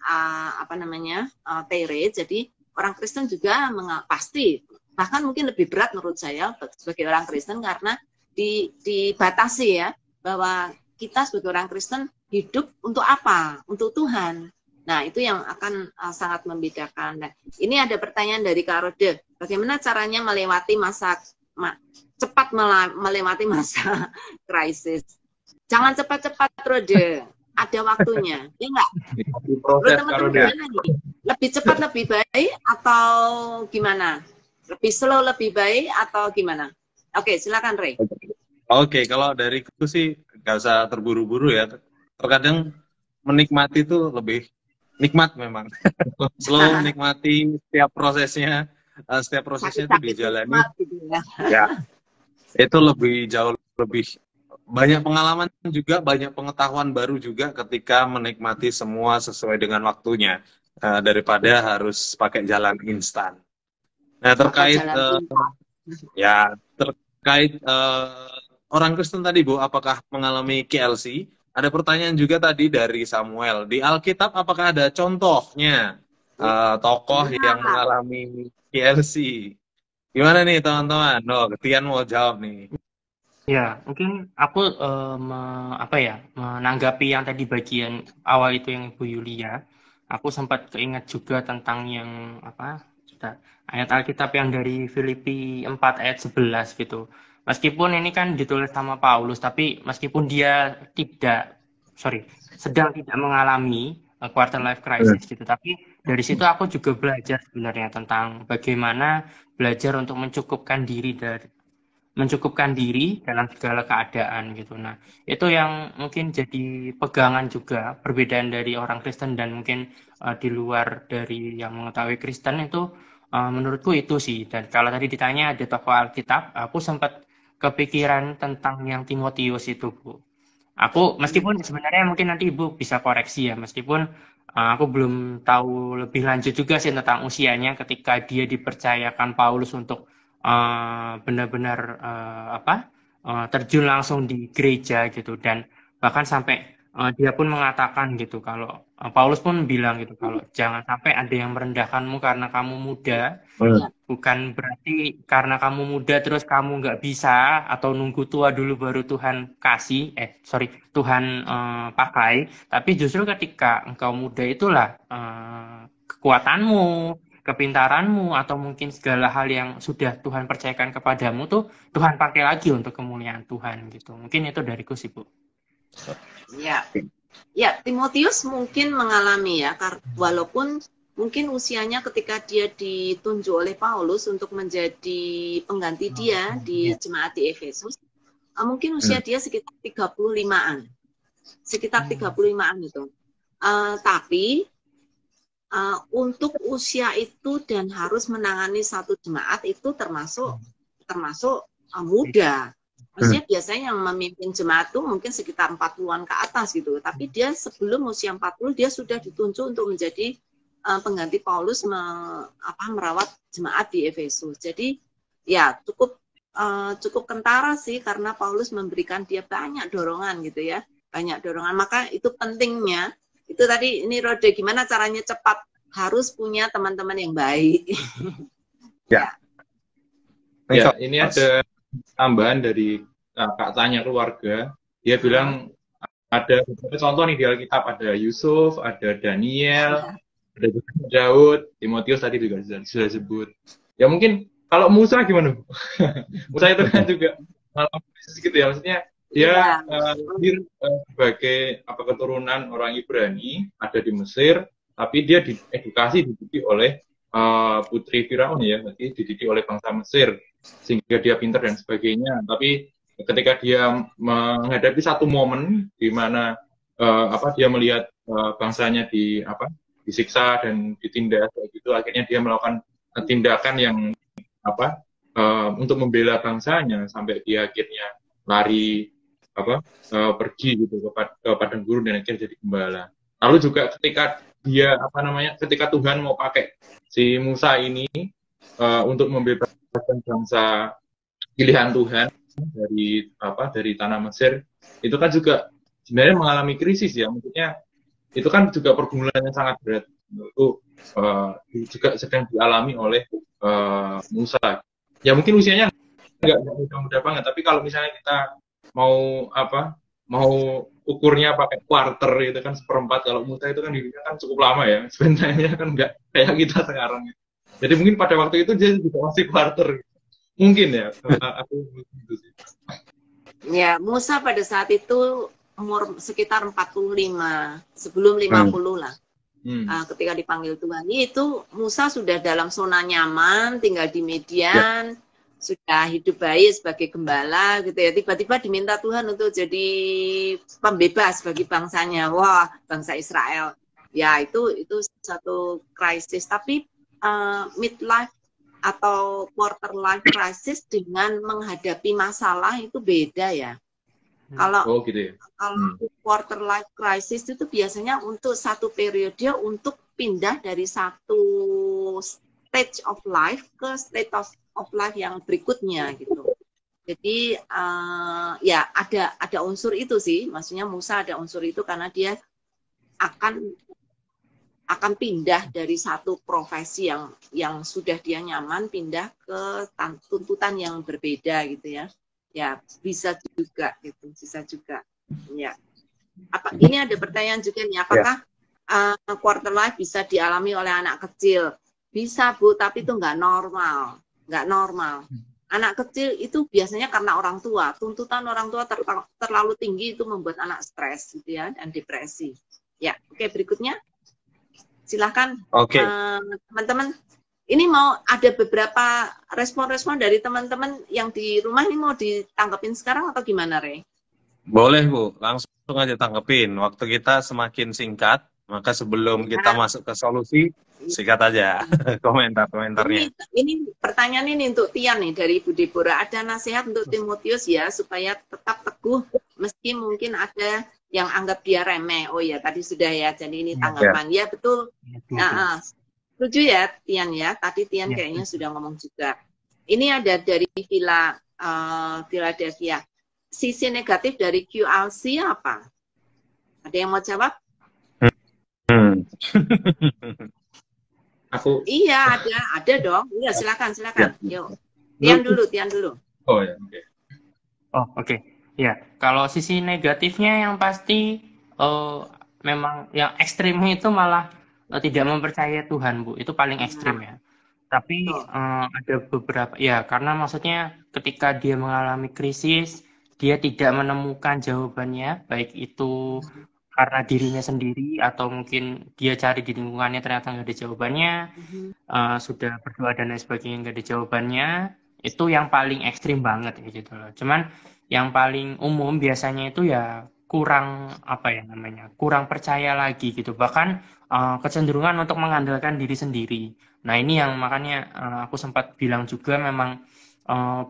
[SPEAKER 2] Tere. Jadi orang Kristen juga pasti bahkan mungkin lebih berat menurut saya sebagai orang Kristen karena dibatasi ya bahwa kita sebagai orang Kristen hidup untuk apa? Untuk Tuhan. Nah itu yang akan sangat membedakan. Nah, ini ada pertanyaan dari Kak Rode. Bagaimana caranya melewati cepat melewati masa krisis? Jangan cepat-cepat Rode. Ada waktunya, ya enggak?
[SPEAKER 3] Proses,
[SPEAKER 2] teman-teman gimana nih? Lebih cepat lebih baik atau gimana? Lebih slow lebih baik atau gimana? Oke, silakan Ray.
[SPEAKER 1] Oke, kalau dariku sih nggak usah terburu-buru ya. Terkadang menikmati itu lebih nikmat memang. Slow nikmati setiap prosesnya itu dijalani.
[SPEAKER 2] Gitu ya.
[SPEAKER 1] Ya, itu jauh lebih banyak pengalaman juga, banyak pengetahuan baru juga ketika menikmati semua sesuai dengan waktunya daripada harus pakai jalan instan. Nah terkait orang Kristen tadi Bu, apakah mengalami KLC? Ada pertanyaan juga tadi dari Samuel. Di Alkitab apakah ada contohnya tokoh yang mengalami KLC? Gimana nih teman-teman? Ketian mau jawab nih.
[SPEAKER 4] Ya, mungkin aku menanggapi yang tadi bagian awal itu yang Ibu Yulia. Aku sempat keinget juga tentang yang ayat Alkitab yang dari Filipi 4 ayat 11 gitu. Meskipun ini kan ditulis sama Paulus, tapi meskipun dia sedang tidak mengalami quarter life crisis gitu, tapi dari situ aku juga belajar sebenarnya tentang bagaimana belajar untuk mencukupkan diri dalam segala keadaan gitu. Nah, itu yang mungkin jadi pegangan juga perbedaan dari orang Kristen dan mungkin di luar dari yang mengetahui Kristen itu menurutku itu sih. Dan kalau tadi ditanya ada tokoh Alkitab, aku sempat kepikiran tentang yang Timotius itu, Bu. Aku meskipun sebenarnya mungkin nanti Ibu bisa koreksi ya, meskipun aku belum tahu lebih lanjut juga sih tentang usianya ketika dia dipercayakan Paulus untuk benar-benar terjun langsung di gereja gitu, dan bahkan sampai dia pun mengatakan gitu kalau Paulus pun bilang gitu kalau jangan sampai ada yang merendahkanmu karena kamu muda, bukan berarti karena kamu muda terus kamu nggak bisa atau nunggu tua dulu baru Tuhan Tuhan pakai, tapi justru ketika engkau muda itulah kekuatanmu, kepintaranmu, atau mungkin segala hal yang sudah Tuhan percayakan kepadamu tuh Tuhan pakai lagi untuk kemuliaan Tuhan gitu. Mungkin itu dariku sih, Bu.
[SPEAKER 2] Ya, Timotius mungkin mengalami ya, walaupun mungkin usianya ketika dia ditunjuk oleh Paulus untuk menjadi pengganti dia di jemaat di Efesus, mungkin usia dia sekitar 35-an. Sekitar 35-an itu. Tapi untuk usia itu dan harus menangani satu jemaat itu termasuk muda. Maksudnya biasanya yang memimpin jemaat tuh mungkin sekitar 40-an ke atas gitu. Tapi dia sebelum usia 40 dia sudah ditunjuk untuk menjadi pengganti Paulus merawat jemaat di Efesus. Jadi ya cukup kentara sih karena Paulus memberikan dia banyak dorongan gitu ya. Banyak dorongan. Maka itu pentingnya. Itu tadi ini Rode gimana caranya cepat harus punya teman-teman yang baik.
[SPEAKER 1] Ya.
[SPEAKER 3] Ya, ini ada tambahan dari Kak Tanya keluarga. Dia bilang ada beberapa contoh nih di Alkitab, ada Yusuf, ada Daniel, ada Daud, Timotius tadi juga sudah sebut. Ya mungkin kalau Musa gimana? Musa itu kan juga gitu ya, maksudnya dia lahir sebagai keturunan orang Ibrani, ada di Mesir, tapi dia diedukasi, dididik oleh putri Firaun ya, berarti dididik oleh bangsa Mesir sehingga dia pintar dan sebagainya. Tapi ketika dia menghadapi satu momen di mana dia melihat bangsanya disiksa dan ditindas kayak gitu, akhirnya dia melakukan tindakan yang untuk membela bangsanya sampai dia akhirnya lari pergi gitu ke padang gurun dan akhirnya jadi gembala. Lalu juga ketika dia ketika Tuhan mau pakai si Musa ini untuk membebaskan bangsa pilihan Tuhan dari tanah Mesir, itu kan juga sebenarnya mengalami krisis ya, maksudnya itu kan juga pergumulan yang sangat berat, itu juga sedang dialami oleh Musa. Ya mungkin usianya nggak muda-muda banget, tapi kalau misalnya kita mau ukurnya pakai quarter itu kan seperempat, kalau Musa itu kan hidupnya kan cukup lama ya, sebenarnya kan nggak kayak kita sekarang. Jadi mungkin pada waktu itu dia juga masih quarter. Mungkin ya, aku gitu sih.
[SPEAKER 2] Ya, Musa pada saat itu umur sekitar 45, sebelum 50 lah. Ketika dipanggil Tuhan, itu Musa sudah dalam zona nyaman, tinggal di Midian, sudah hidup baik sebagai gembala gitu ya. Tiba-tiba diminta Tuhan untuk jadi pembebas bagi bangsanya. Wah, bangsa Israel. Ya, itu satu krisis. Tapi midlife atau quarter life crisis dengan menghadapi masalah itu beda ya. Kalau quarter life crisis itu biasanya untuk satu periode untuk pindah dari satu stage of life ke state of life yang berikutnya gitu. Jadi ya ada unsur itu sih, maksudnya Musa ada unsur itu karena dia akan pindah dari satu profesi yang sudah dia nyaman pindah ke tuntutan yang berbeda gitu ya. Ya, bisa juga gitu, bisa juga. Ya. Ini ada pertanyaan juga nih, apakah quarter life bisa dialami oleh anak kecil? Bisa, Bu, tapi itu nggak normal. Nggak normal. Anak kecil itu biasanya karena orang tua, tuntutan orang tua terlalu tinggi itu membuat anak stres gitu ya, dan depresi. Ya, oke, berikutnya. Silahkan teman-teman. Ini mau ada beberapa respon-respon dari teman-teman yang di rumah ini mau ditanggepin sekarang atau gimana, Rey?
[SPEAKER 1] Boleh, Bu. Langsung aja tanggepin. Waktu kita semakin singkat, maka sebelum kita masuk ke solusi, sikat aja komentar-komentarnya.
[SPEAKER 2] Ini pertanyaan ini untuk Tian nih dari Ibu Deborah. Ada nasihat untuk Timotius ya supaya tetap teguh meski mungkin ada yang anggap dia remeh. Oh ya, tadi sudah ya. Jadi ini tanggapan. Ya, betul. Setuju ya, Tian ya. Tadi Tian kayaknya sudah ngomong juga. Ini ada dari Philadelphia. Sisi negatif dari QLC apa? Ada yang mau jawab? Iya, ada dong. Iya, silakan. Yuk. Tian dulu.
[SPEAKER 3] Oh ya, oke.
[SPEAKER 4] Oke. Ya, kalau sisi negatifnya yang pasti memang yang ekstrimnya itu malah tidak mempercayai Tuhan, Bu. Itu paling ekstrim ya. Tapi ada beberapa ya, karena maksudnya ketika dia mengalami krisis, dia tidak menemukan jawabannya, baik itu karena dirinya sendiri atau mungkin dia cari di lingkungannya ternyata nggak ada jawabannya, sudah berdoa dan lain sebagainya nggak ada jawabannya. Itu yang paling ekstrim banget ya gitu loh. Cuman yang paling umum biasanya itu ya kurang kurang percaya lagi gitu, bahkan kecenderungan untuk mengandalkan diri sendiri. Nah ini yang makanya aku sempat bilang juga memang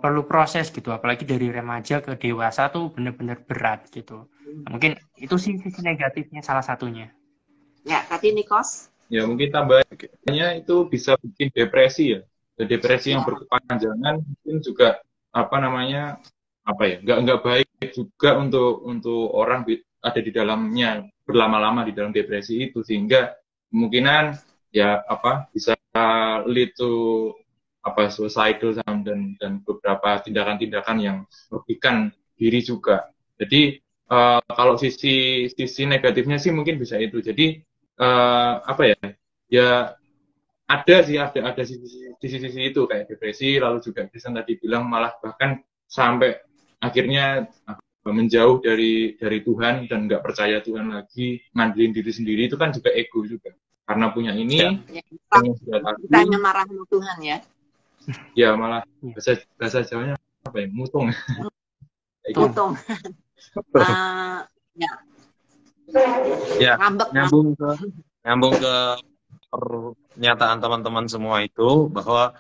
[SPEAKER 4] perlu proses gitu, apalagi dari remaja ke dewasa tuh benar-benar berat gitu. Mungkin itu sih sisi negatifnya salah satunya.
[SPEAKER 2] Ya, tadi Nikos.
[SPEAKER 3] Ya mungkin tambahannya itu bisa bikin depresi ya. Dan depresi yang
[SPEAKER 2] Ya.
[SPEAKER 3] berkepanjangan mungkin juga apa namanya nggak baik juga untuk orang ada di dalamnya berlama-lama di dalam depresi itu, sehingga kemungkinan ya bisa lead to suicidal dan beberapa tindakan-tindakan yang merugikan diri juga. Jadi kalau sisi negatifnya sih mungkin bisa itu. Jadi ya ada sisi itu kayak depresi, lalu juga Kristen tadi bilang malah bahkan sampai akhirnya menjauh dari Tuhan dan nggak percaya Tuhan lagi, ngandelin diri sendiri, itu kan juga ego juga karena punya ini
[SPEAKER 2] Kita hanya marah sama Tuhan ya.
[SPEAKER 3] Ya malah bahasa Jawanya mutung.
[SPEAKER 2] Mutung.
[SPEAKER 1] Ya, nyambung ke pernyataan teman-teman semua itu bahwa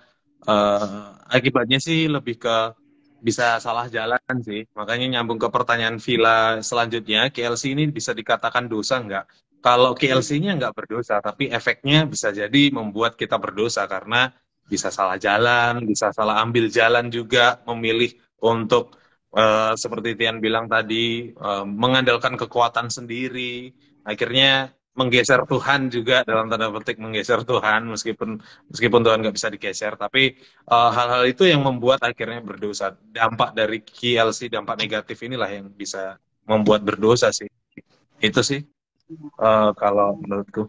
[SPEAKER 1] akibatnya sih lebih ke bisa salah jalan sih. Makanya nyambung ke pertanyaan Villa selanjutnya, KLC ini bisa dikatakan dosa nggak? Kalau KLC-nya nggak berdosa, tapi efeknya bisa jadi membuat kita berdosa karena bisa salah jalan, bisa salah ambil jalan juga, memilih untuk seperti Tian bilang tadi, mengandalkan kekuatan sendiri, akhirnya menggeser Tuhan juga, dalam tanda petik menggeser Tuhan, meskipun Tuhan nggak bisa digeser, tapi hal-hal itu yang membuat akhirnya berdosa. Dampak dari KLC, dampak negatif inilah yang bisa membuat berdosa sih. Itu sih kalau menurutku.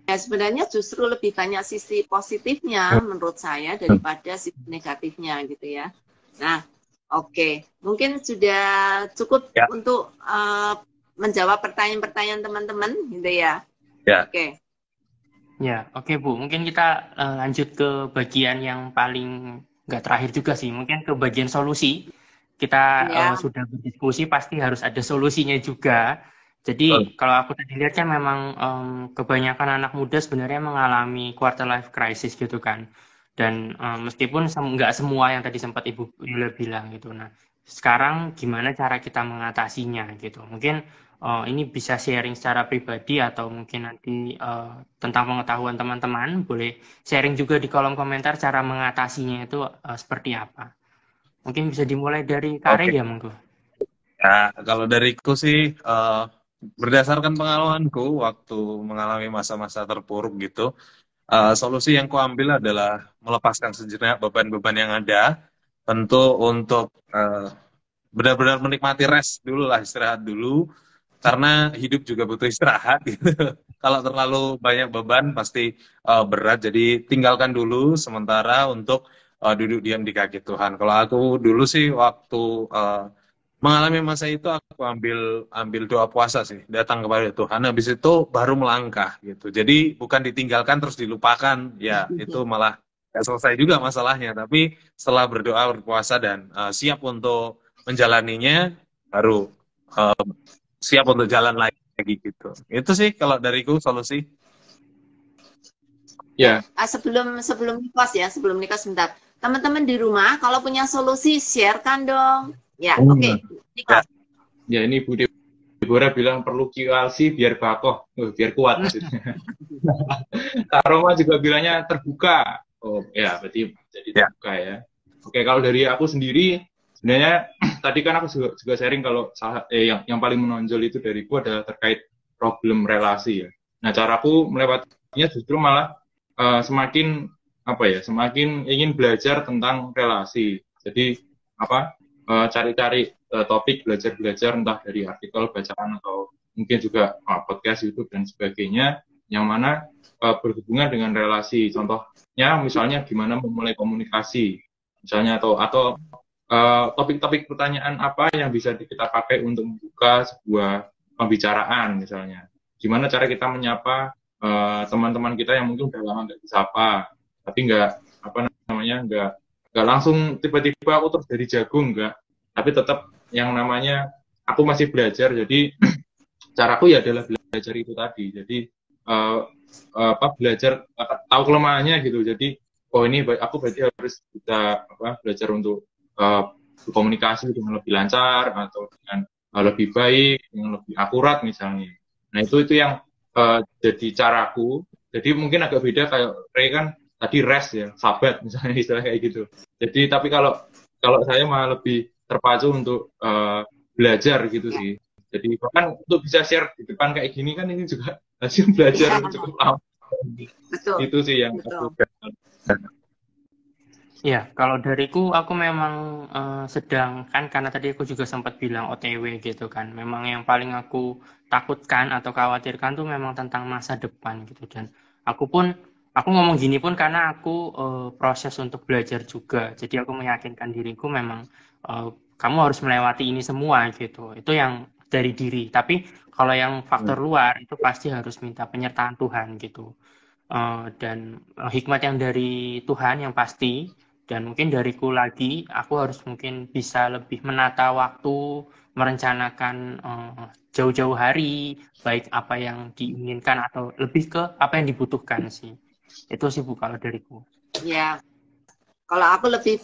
[SPEAKER 2] Ya, sebenarnya justru lebih banyak sisi positifnya menurut saya daripada sisi negatifnya gitu ya. Nah, oke. Mungkin sudah cukup untuk menjawab pertanyaan-pertanyaan teman-teman gitu ya.
[SPEAKER 1] Ya.
[SPEAKER 2] Oke.
[SPEAKER 4] Ya, oke Bu. Mungkin kita lanjut ke bagian yang paling nggak terakhir juga sih. Mungkin ke bagian solusi. Kita sudah berdiskusi, pasti harus ada solusinya juga. Jadi kalau aku tadi lihat kan memang kebanyakan anak muda sebenarnya mengalami quarter life crisis gitu kan. Dan meskipun nggak semua yang tadi sempat Ibu Yula bilang gitu. Nah, sekarang gimana cara kita mengatasinya gitu. Mungkin ini bisa sharing secara pribadi atau mungkin nanti tentang pengetahuan teman-teman. Boleh sharing juga di kolom komentar cara mengatasinya itu seperti apa. Mungkin bisa dimulai dari Kare ya, monggo.
[SPEAKER 1] Ya, kalau dariku sih berdasarkan pengalamanku waktu mengalami masa-masa terpuruk gitu, solusi yang kuambil adalah melepaskan sejenak beban-beban yang ada, tentu untuk benar-benar menikmati rest dulu lah, istirahat dulu, karena hidup juga butuh istirahat gitu. Kalau terlalu banyak beban pasti berat, jadi tinggalkan dulu sementara untuk duduk diam di kaki Tuhan. Kalau aku dulu sih waktu mengalami masa itu, aku ambil doa puasa sih, datang kepada Tuhan, habis itu baru melangkah gitu. Jadi bukan ditinggalkan terus dilupakan, ya itu malah gak selesai juga masalahnya. Tapi setelah berdoa, berpuasa dan siap untuk menjalaninya, baru siap untuk jalan lagi gitu. Itu sih kalau dariku solusi.
[SPEAKER 3] Ya.
[SPEAKER 2] Sebelum Nikos sebentar. Teman-teman di rumah kalau punya solusi sharekan dong. Ya, oke.
[SPEAKER 3] Ya, ini Bu Deborah bilang perlu QLC biar bakoh, biar kuat maksudnya. Kak Roma juga bilangnya terbuka. Oh ya, berarti jadi terbuka ya. Oke, kalau dari aku sendiri, sebenarnya tadi kan aku juga sharing kalau yang paling menonjol itu dariku adalah terkait problem relasi ya. Nah, caraku melewatinya justru malah semakin ingin belajar tentang relasi. Jadi cari-cari topik, belajar entah dari artikel, bacaan, atau mungkin juga podcast, YouTube dan sebagainya, yang mana berhubungan dengan relasi. Contohnya misalnya gimana memulai komunikasi, misalnya atau topik-topik pertanyaan apa yang bisa kita pakai untuk membuka sebuah pembicaraan, misalnya gimana cara kita menyapa teman-teman kita yang mungkin udah lama nggak disapa, tapi nggak langsung tiba-tiba aku terus dari jagung, enggak, tapi tetap yang namanya aku masih belajar. Jadi caraku ya adalah belajar itu tadi. Jadi belajar tahu kelemahannya gitu. Jadi oh ini aku berarti harus bisa belajar untuk berkomunikasi dengan lebih lancar atau dengan lebih baik, dengan lebih akurat misalnya. Nah itu yang jadi caraku. Jadi mungkin agak beda kayak Ray kan tadi rest ya, sabat misalnya istilah kayak gitu. Jadi tapi kalau saya malah lebih terpacu untuk belajar gitu sih. Jadi bahkan untuk bisa share di depan kayak gini kan ini juga hasil belajar cukup lama.
[SPEAKER 2] Betul.
[SPEAKER 3] Itu sih yang aku.
[SPEAKER 4] Ya, kalau dariku aku memang sedang kan karena tadi aku juga sempat bilang OTW gitu kan. Memang yang paling aku takutkan atau khawatirkan tuh memang tentang masa depan gitu dan aku ngomong gini pun karena aku proses untuk belajar juga. Jadi aku meyakinkan diriku memang kamu harus melewati ini semua gitu. Itu yang dari diri. Tapi kalau yang faktor luar itu pasti harus minta penyertaan Tuhan gitu. Dan hikmat yang dari Tuhan yang pasti. Dan mungkin dariku lagi, aku harus mungkin bisa lebih menata waktu, merencanakan jauh-jauh hari, baik apa yang diinginkan atau lebih ke apa yang dibutuhkan sih. Itu sih Bu kalau dariku.
[SPEAKER 2] Ya, kalau aku lebih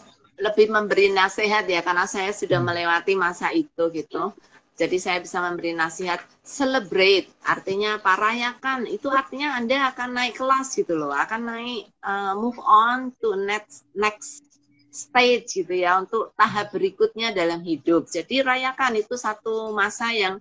[SPEAKER 2] memberi nasihat ya, karena saya sudah melewati masa itu gitu. Jadi saya bisa memberi nasihat, celebrate, artinya apa? Rayakan, itu artinya Anda akan naik kelas gitu loh, akan naik, move on to next stage gitu ya, untuk tahap berikutnya dalam hidup. Jadi rayakan, itu satu masa yang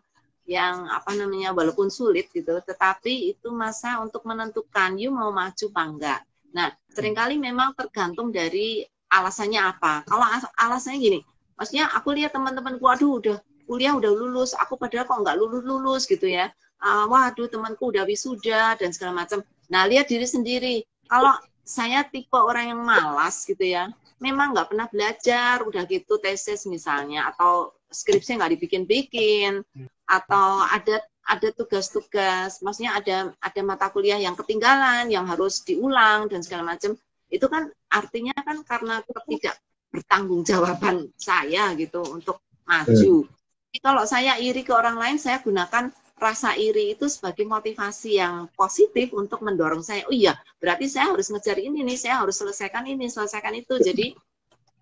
[SPEAKER 2] apa namanya, walaupun sulit gitu, tetapi itu masa untuk menentukan, you mau maju apa enggak. Nah, seringkali memang tergantung dari alasannya apa. Kalau alasannya gini, maksudnya aku lihat teman-temanku, aduh udah kuliah udah lulus, aku padahal kok nggak lulus gitu ya. Waduh temanku udah wisuda dan segala macam. Nah lihat diri sendiri. Kalau saya tipe orang yang malas gitu ya, memang nggak pernah belajar, udah gitu tesis misalnya atau skripsi nggak dibikin-bikin, atau ada tugas-tugas, maksudnya ada mata kuliah yang ketinggalan, yang harus diulang dan segala macam. Itu kan artinya kan karena tidak bertanggung-jawaban saya gitu untuk maju. Kalau saya iri ke orang lain, saya gunakan rasa iri itu sebagai motivasi yang positif untuk mendorong saya. Oh iya, berarti saya harus ngejar ini nih, saya harus selesaikan ini, selesaikan itu. Jadi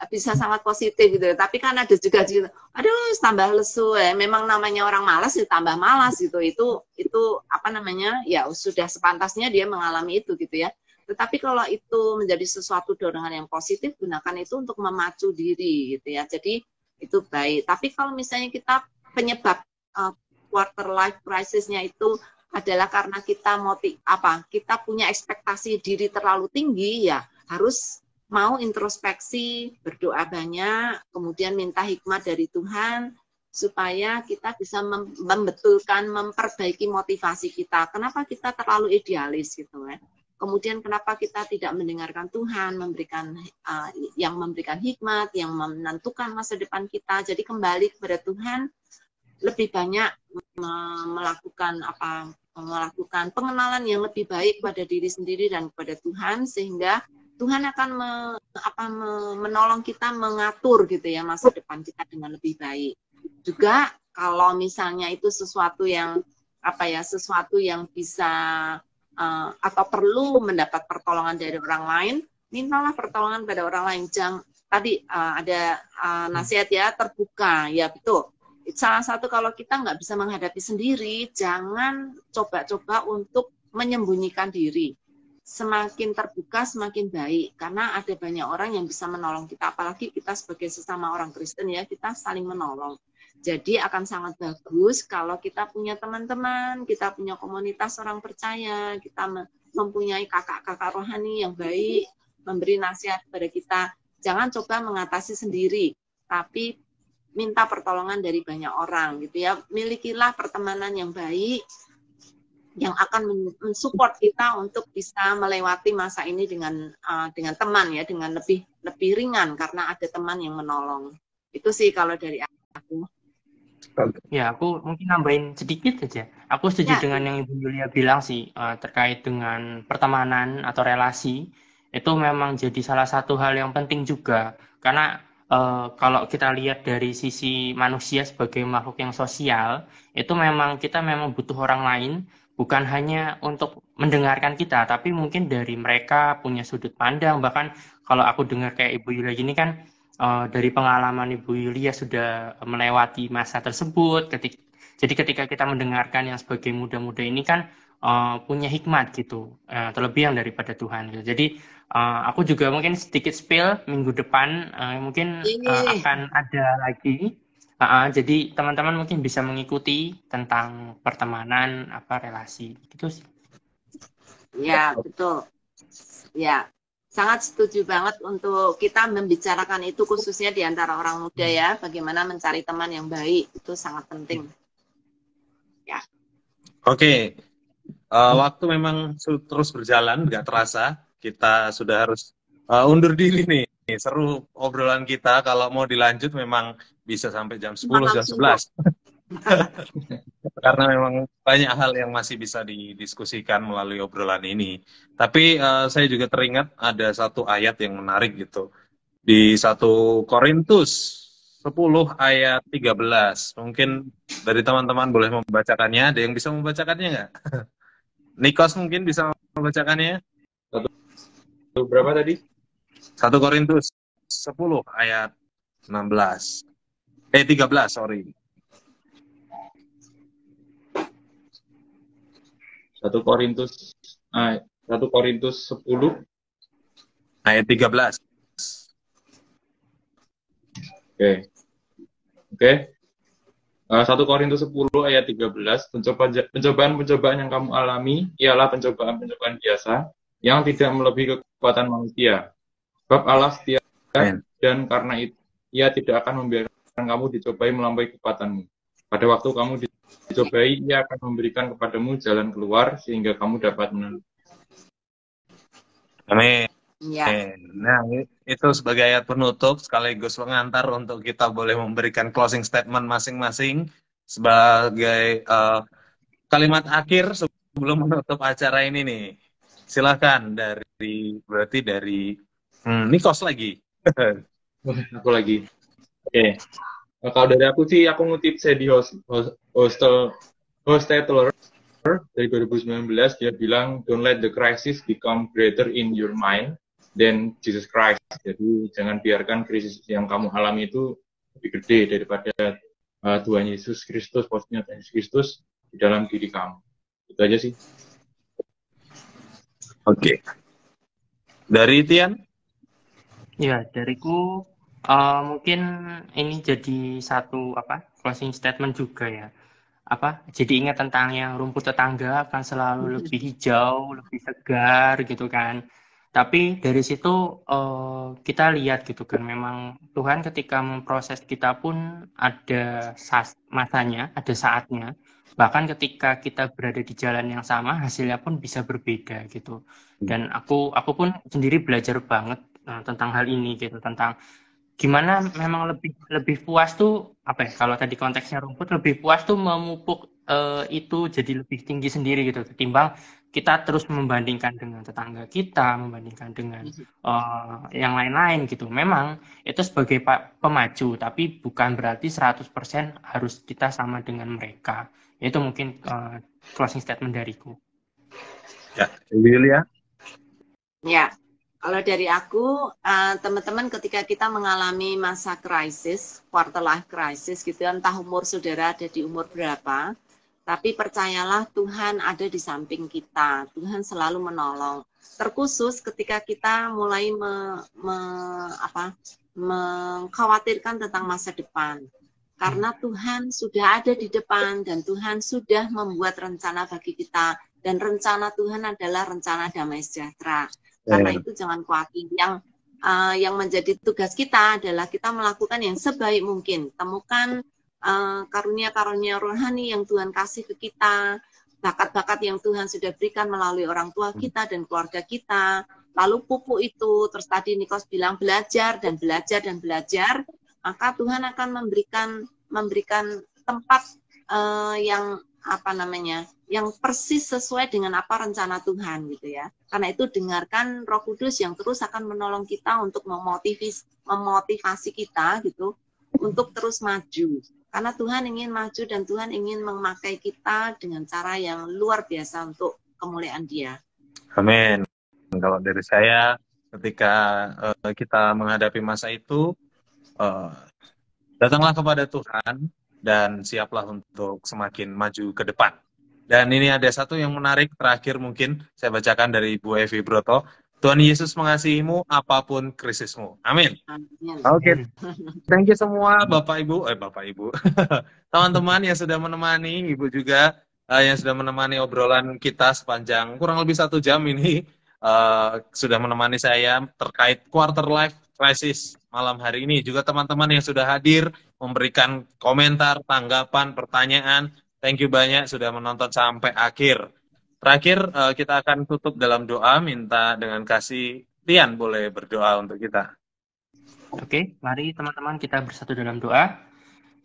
[SPEAKER 2] bisa sangat positif gitu. Tapi kan ada juga gitu, aduh tambah lesu ya. Memang namanya orang malas ya tambah malas gitu. Itu apa namanya? Ya sudah sepantasnya dia mengalami itu gitu ya. Tetapi kalau itu menjadi sesuatu dorongan yang positif, gunakan itu untuk memacu diri gitu ya. Jadi itu baik. Tapi kalau misalnya kita penyebab quarter life crisis-nya itu adalah karena kita kita punya ekspektasi diri terlalu tinggi, ya harus mau introspeksi, berdoa banyak, kemudian minta hikmat dari Tuhan supaya kita bisa membetulkan, memperbaiki motivasi kita. Kenapa kita terlalu idealis gitu ya? Kemudian kenapa kita tidak mendengarkan Tuhan, yang memberikan hikmat, yang menentukan masa depan kita. Jadi kembali kepada Tuhan, lebih banyak melakukan pengenalan yang lebih baik pada diri sendiri dan kepada Tuhan, sehingga Tuhan akan menolong kita mengatur gitu ya masa depan kita dengan lebih baik. Juga kalau misalnya itu sesuatu yang bisa atau perlu mendapat pertolongan dari orang lain, mintalah pertolongan pada orang lain. Tadi ada nasihat ya, terbuka, ya betul. Salah satu kalau kita nggak bisa menghadapi sendiri, jangan coba-coba untuk menyembunyikan diri. Semakin terbuka, semakin baik. Karena ada banyak orang yang bisa menolong kita, apalagi kita sebagai sesama orang Kristen ya, kita saling menolong. Jadi akan sangat bagus kalau kita punya teman-teman, kita punya komunitas orang percaya, kita mempunyai kakak-kakak rohani yang baik, memberi nasihat kepada kita. Jangan coba mengatasi sendiri, tapi minta pertolongan dari banyak orang gitu ya. Milikilah pertemanan yang baik, yang akan mensupport kita untuk bisa melewati masa ini dengan teman ya, dengan lebih ringan karena ada teman yang menolong. Itu sih kalau dari aku.
[SPEAKER 4] Ya, aku mungkin nambahin sedikit aja. Aku setuju dengan yang Ibu Yulia bilang sih, terkait dengan pertemanan atau relasi, itu memang jadi salah satu hal yang penting juga. Karena kalau kita lihat dari sisi manusia sebagai makhluk yang sosial, itu kita memang butuh orang lain, bukan hanya untuk mendengarkan kita, tapi mungkin dari mereka punya sudut pandang. Bahkan kalau aku dengar kayak Ibu Yulia gini kan, dari pengalaman Ibu Yulia sudah melewati masa tersebut. Jadi ketika kita mendengarkan yang sebagai muda-muda ini kan punya hikmat gitu, terlebih yang daripada Tuhan gitu. Jadi aku juga mungkin sedikit spill minggu depan mungkin akan ada lagi. Jadi teman-teman mungkin bisa mengikuti tentang pertemanan, relasi, gitu sih.
[SPEAKER 2] Ya, betul. Ya, sangat setuju banget untuk kita membicarakan itu khususnya di antara orang muda ya, bagaimana mencari teman yang baik, itu sangat penting. Ya.
[SPEAKER 1] Oke, waktu memang terus berjalan, nggak terasa. Kita sudah harus undur diri nih. Seru obrolan kita, kalau mau dilanjut memang bisa sampai jam 10, jam 11. Karena memang banyak hal yang masih bisa didiskusikan melalui obrolan ini. Tapi saya juga teringat ada satu ayat yang menarik gitu. Di 1 Korintus 10 ayat 13. Mungkin dari teman-teman boleh membacakannya. Ada yang bisa membacakannya nggak? Nikos mungkin bisa membacakannya.
[SPEAKER 3] Berapa tadi?
[SPEAKER 1] 1 Korintus 10 ayat 13, sorry.
[SPEAKER 3] 1 Korintus 10
[SPEAKER 1] ayat 13.
[SPEAKER 3] Oke. 1 Korintus 10 ayat 13, pencobaan-pencobaan yang kamu alami ialah pencobaan-pencobaan biasa yang tidak melebihi kekuatan manusia. Sebab Allah setia dan karena itu Ia tidak akan membiarkan kamu dicobai melampaui kekuatanmu. Pada waktu kamu dicobai, Ia akan memberikan kepadamu jalan keluar sehingga kamu dapat menolong.
[SPEAKER 1] Amin.
[SPEAKER 2] Ya.
[SPEAKER 1] Nah, itu sebagai ayat penutup sekaligus pengantar untuk kita boleh memberikan closing statement masing-masing sebagai kalimat akhir sebelum menutup acara ini nih. Silakan dari Nikos lagi.
[SPEAKER 3] Aku lagi. Oke. Kalau dari aku sih, aku ngutip Sadie Hostetler dari 2019, dia bilang, don't let the crisis become greater in your mind than Jesus Christ. Jadi jangan biarkan krisis yang kamu alami itu lebih gede daripada Tuhan Yesus Kristus, posisinya Tuhan Yesus Kristus di dalam diri kamu. Itu aja sih.
[SPEAKER 1] Oke. Dari Tian?
[SPEAKER 4] Ya, dariku mungkin ini jadi satu closing statement juga ya. Jadi ingat tentang yang rumput tetangga akan selalu lebih hijau, lebih segar gitu kan. Tapi dari situ kita lihat gitu kan, memang Tuhan ketika memproses kita pun ada masanya, ada saatnya. Bahkan ketika kita berada di jalan yang sama, hasilnya pun bisa berbeda gitu. Dan aku pun sendiri belajar banget tentang hal ini gitu, tentang gimana memang lebih puas tuh kalau tadi konteksnya rumput, lebih puas tuh memupuk itu jadi lebih tinggi sendiri gitu, ketimbang kita terus membandingkan dengan tetangga kita, membandingkan dengan yang lain-lain gitu. Memang itu sebagai pemacu, tapi bukan berarti 100% harus kita sama dengan mereka. Itu mungkin closing statement dariku.
[SPEAKER 1] Ya, Yulia.
[SPEAKER 2] Ya, kalau dari aku, teman-teman ketika kita mengalami masa krisis, quarter life crisis gitu, entah umur saudara ada di umur berapa, tapi percayalah Tuhan ada di samping kita, Tuhan selalu menolong. Terkhusus ketika kita mulai mengkhawatirkan tentang masa depan. Karena Tuhan sudah ada di depan dan Tuhan sudah membuat rencana bagi kita. Dan rencana Tuhan adalah rencana damai sejahtera. Karena itu jangan khawatir. Yang menjadi tugas kita adalah kita melakukan yang sebaik mungkin. Temukan karunia-karunia rohani yang Tuhan kasih ke kita, bakat-bakat yang Tuhan sudah berikan melalui orang tua kita dan keluarga kita. Lalu pupuk itu, terus tadi Nikos bilang belajar dan belajar dan belajar, maka Tuhan akan memberikan tempat yang yang persis sesuai dengan apa rencana Tuhan gitu ya. Karena itu dengarkan Roh Kudus yang terus akan menolong kita untuk memotivasi kita gitu untuk terus maju. Karena Tuhan ingin maju dan Tuhan ingin memakai kita dengan cara yang luar biasa untuk kemuliaan Dia.
[SPEAKER 1] Amin. Kalau dari saya, ketika kita menghadapi masa itu, datanglah kepada Tuhan dan siaplah untuk semakin maju ke depan. Dan ini ada satu yang menarik terakhir mungkin saya bacakan dari Ibu Evi Broto. Tuhan Yesus mengasihimu apapun krisismu. Amin.
[SPEAKER 2] Amin.
[SPEAKER 1] Oke. Thank you semua Bapak Ibu, teman-teman yang sudah menemani, Ibu juga yang sudah menemani obrolan kita sepanjang kurang lebih 1 jam ini, sudah menemani saya terkait quarter life crisis malam hari ini. Juga teman-teman yang sudah hadir memberikan komentar, tanggapan, pertanyaan. Thank you banyak sudah menonton sampai akhir. Terakhir kita akan tutup dalam doa, minta dengan kasih Tian boleh berdoa untuk kita.
[SPEAKER 4] Oke, mari teman-teman kita bersatu dalam doa.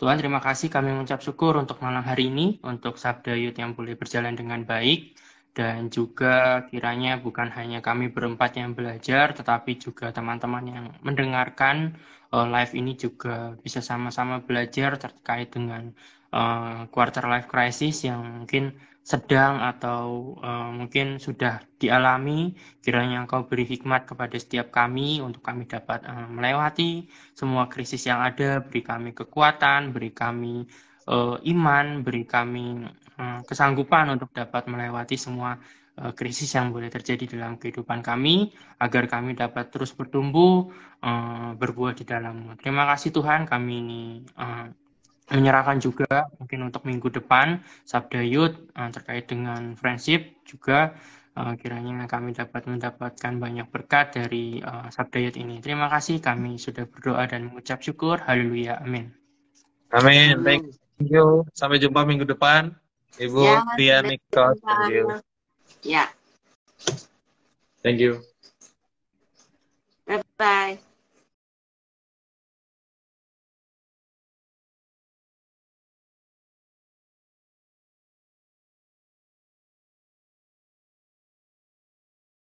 [SPEAKER 4] Tuhan, terima kasih kami mengucap syukur untuk malam hari ini, untuk Sabda Youth yang boleh berjalan dengan baik, dan juga kiranya bukan hanya kami berempat yang belajar, tetapi juga teman-teman yang mendengarkan live ini juga bisa sama-sama belajar terkait dengan quarter life crisis yang mungkin sedang atau mungkin sudah dialami. Kiranya Engkau beri hikmat kepada setiap kami untuk kami dapat melewati semua krisis yang ada. Beri kami kekuatan, beri kami iman, beri kami kesanggupan untuk dapat melewati semua krisis yang boleh terjadi dalam kehidupan kami, agar kami dapat terus bertumbuh, berbuah di dalam-Mu. Terima kasih Tuhan, kami ini menyerahkan juga mungkin untuk minggu depan Sabda Youth terkait dengan friendship juga, kiranya kami dapat mendapatkan banyak berkat dari Sabda Youth ini. Terima kasih, kami sudah berdoa dan mengucap syukur. Haleluya, amin.
[SPEAKER 1] Amin. Thank you. Sampai jumpa minggu depan. Ibu Tian Nikos. Thank you.
[SPEAKER 2] Ya.
[SPEAKER 3] Thank you.
[SPEAKER 2] Bye-bye.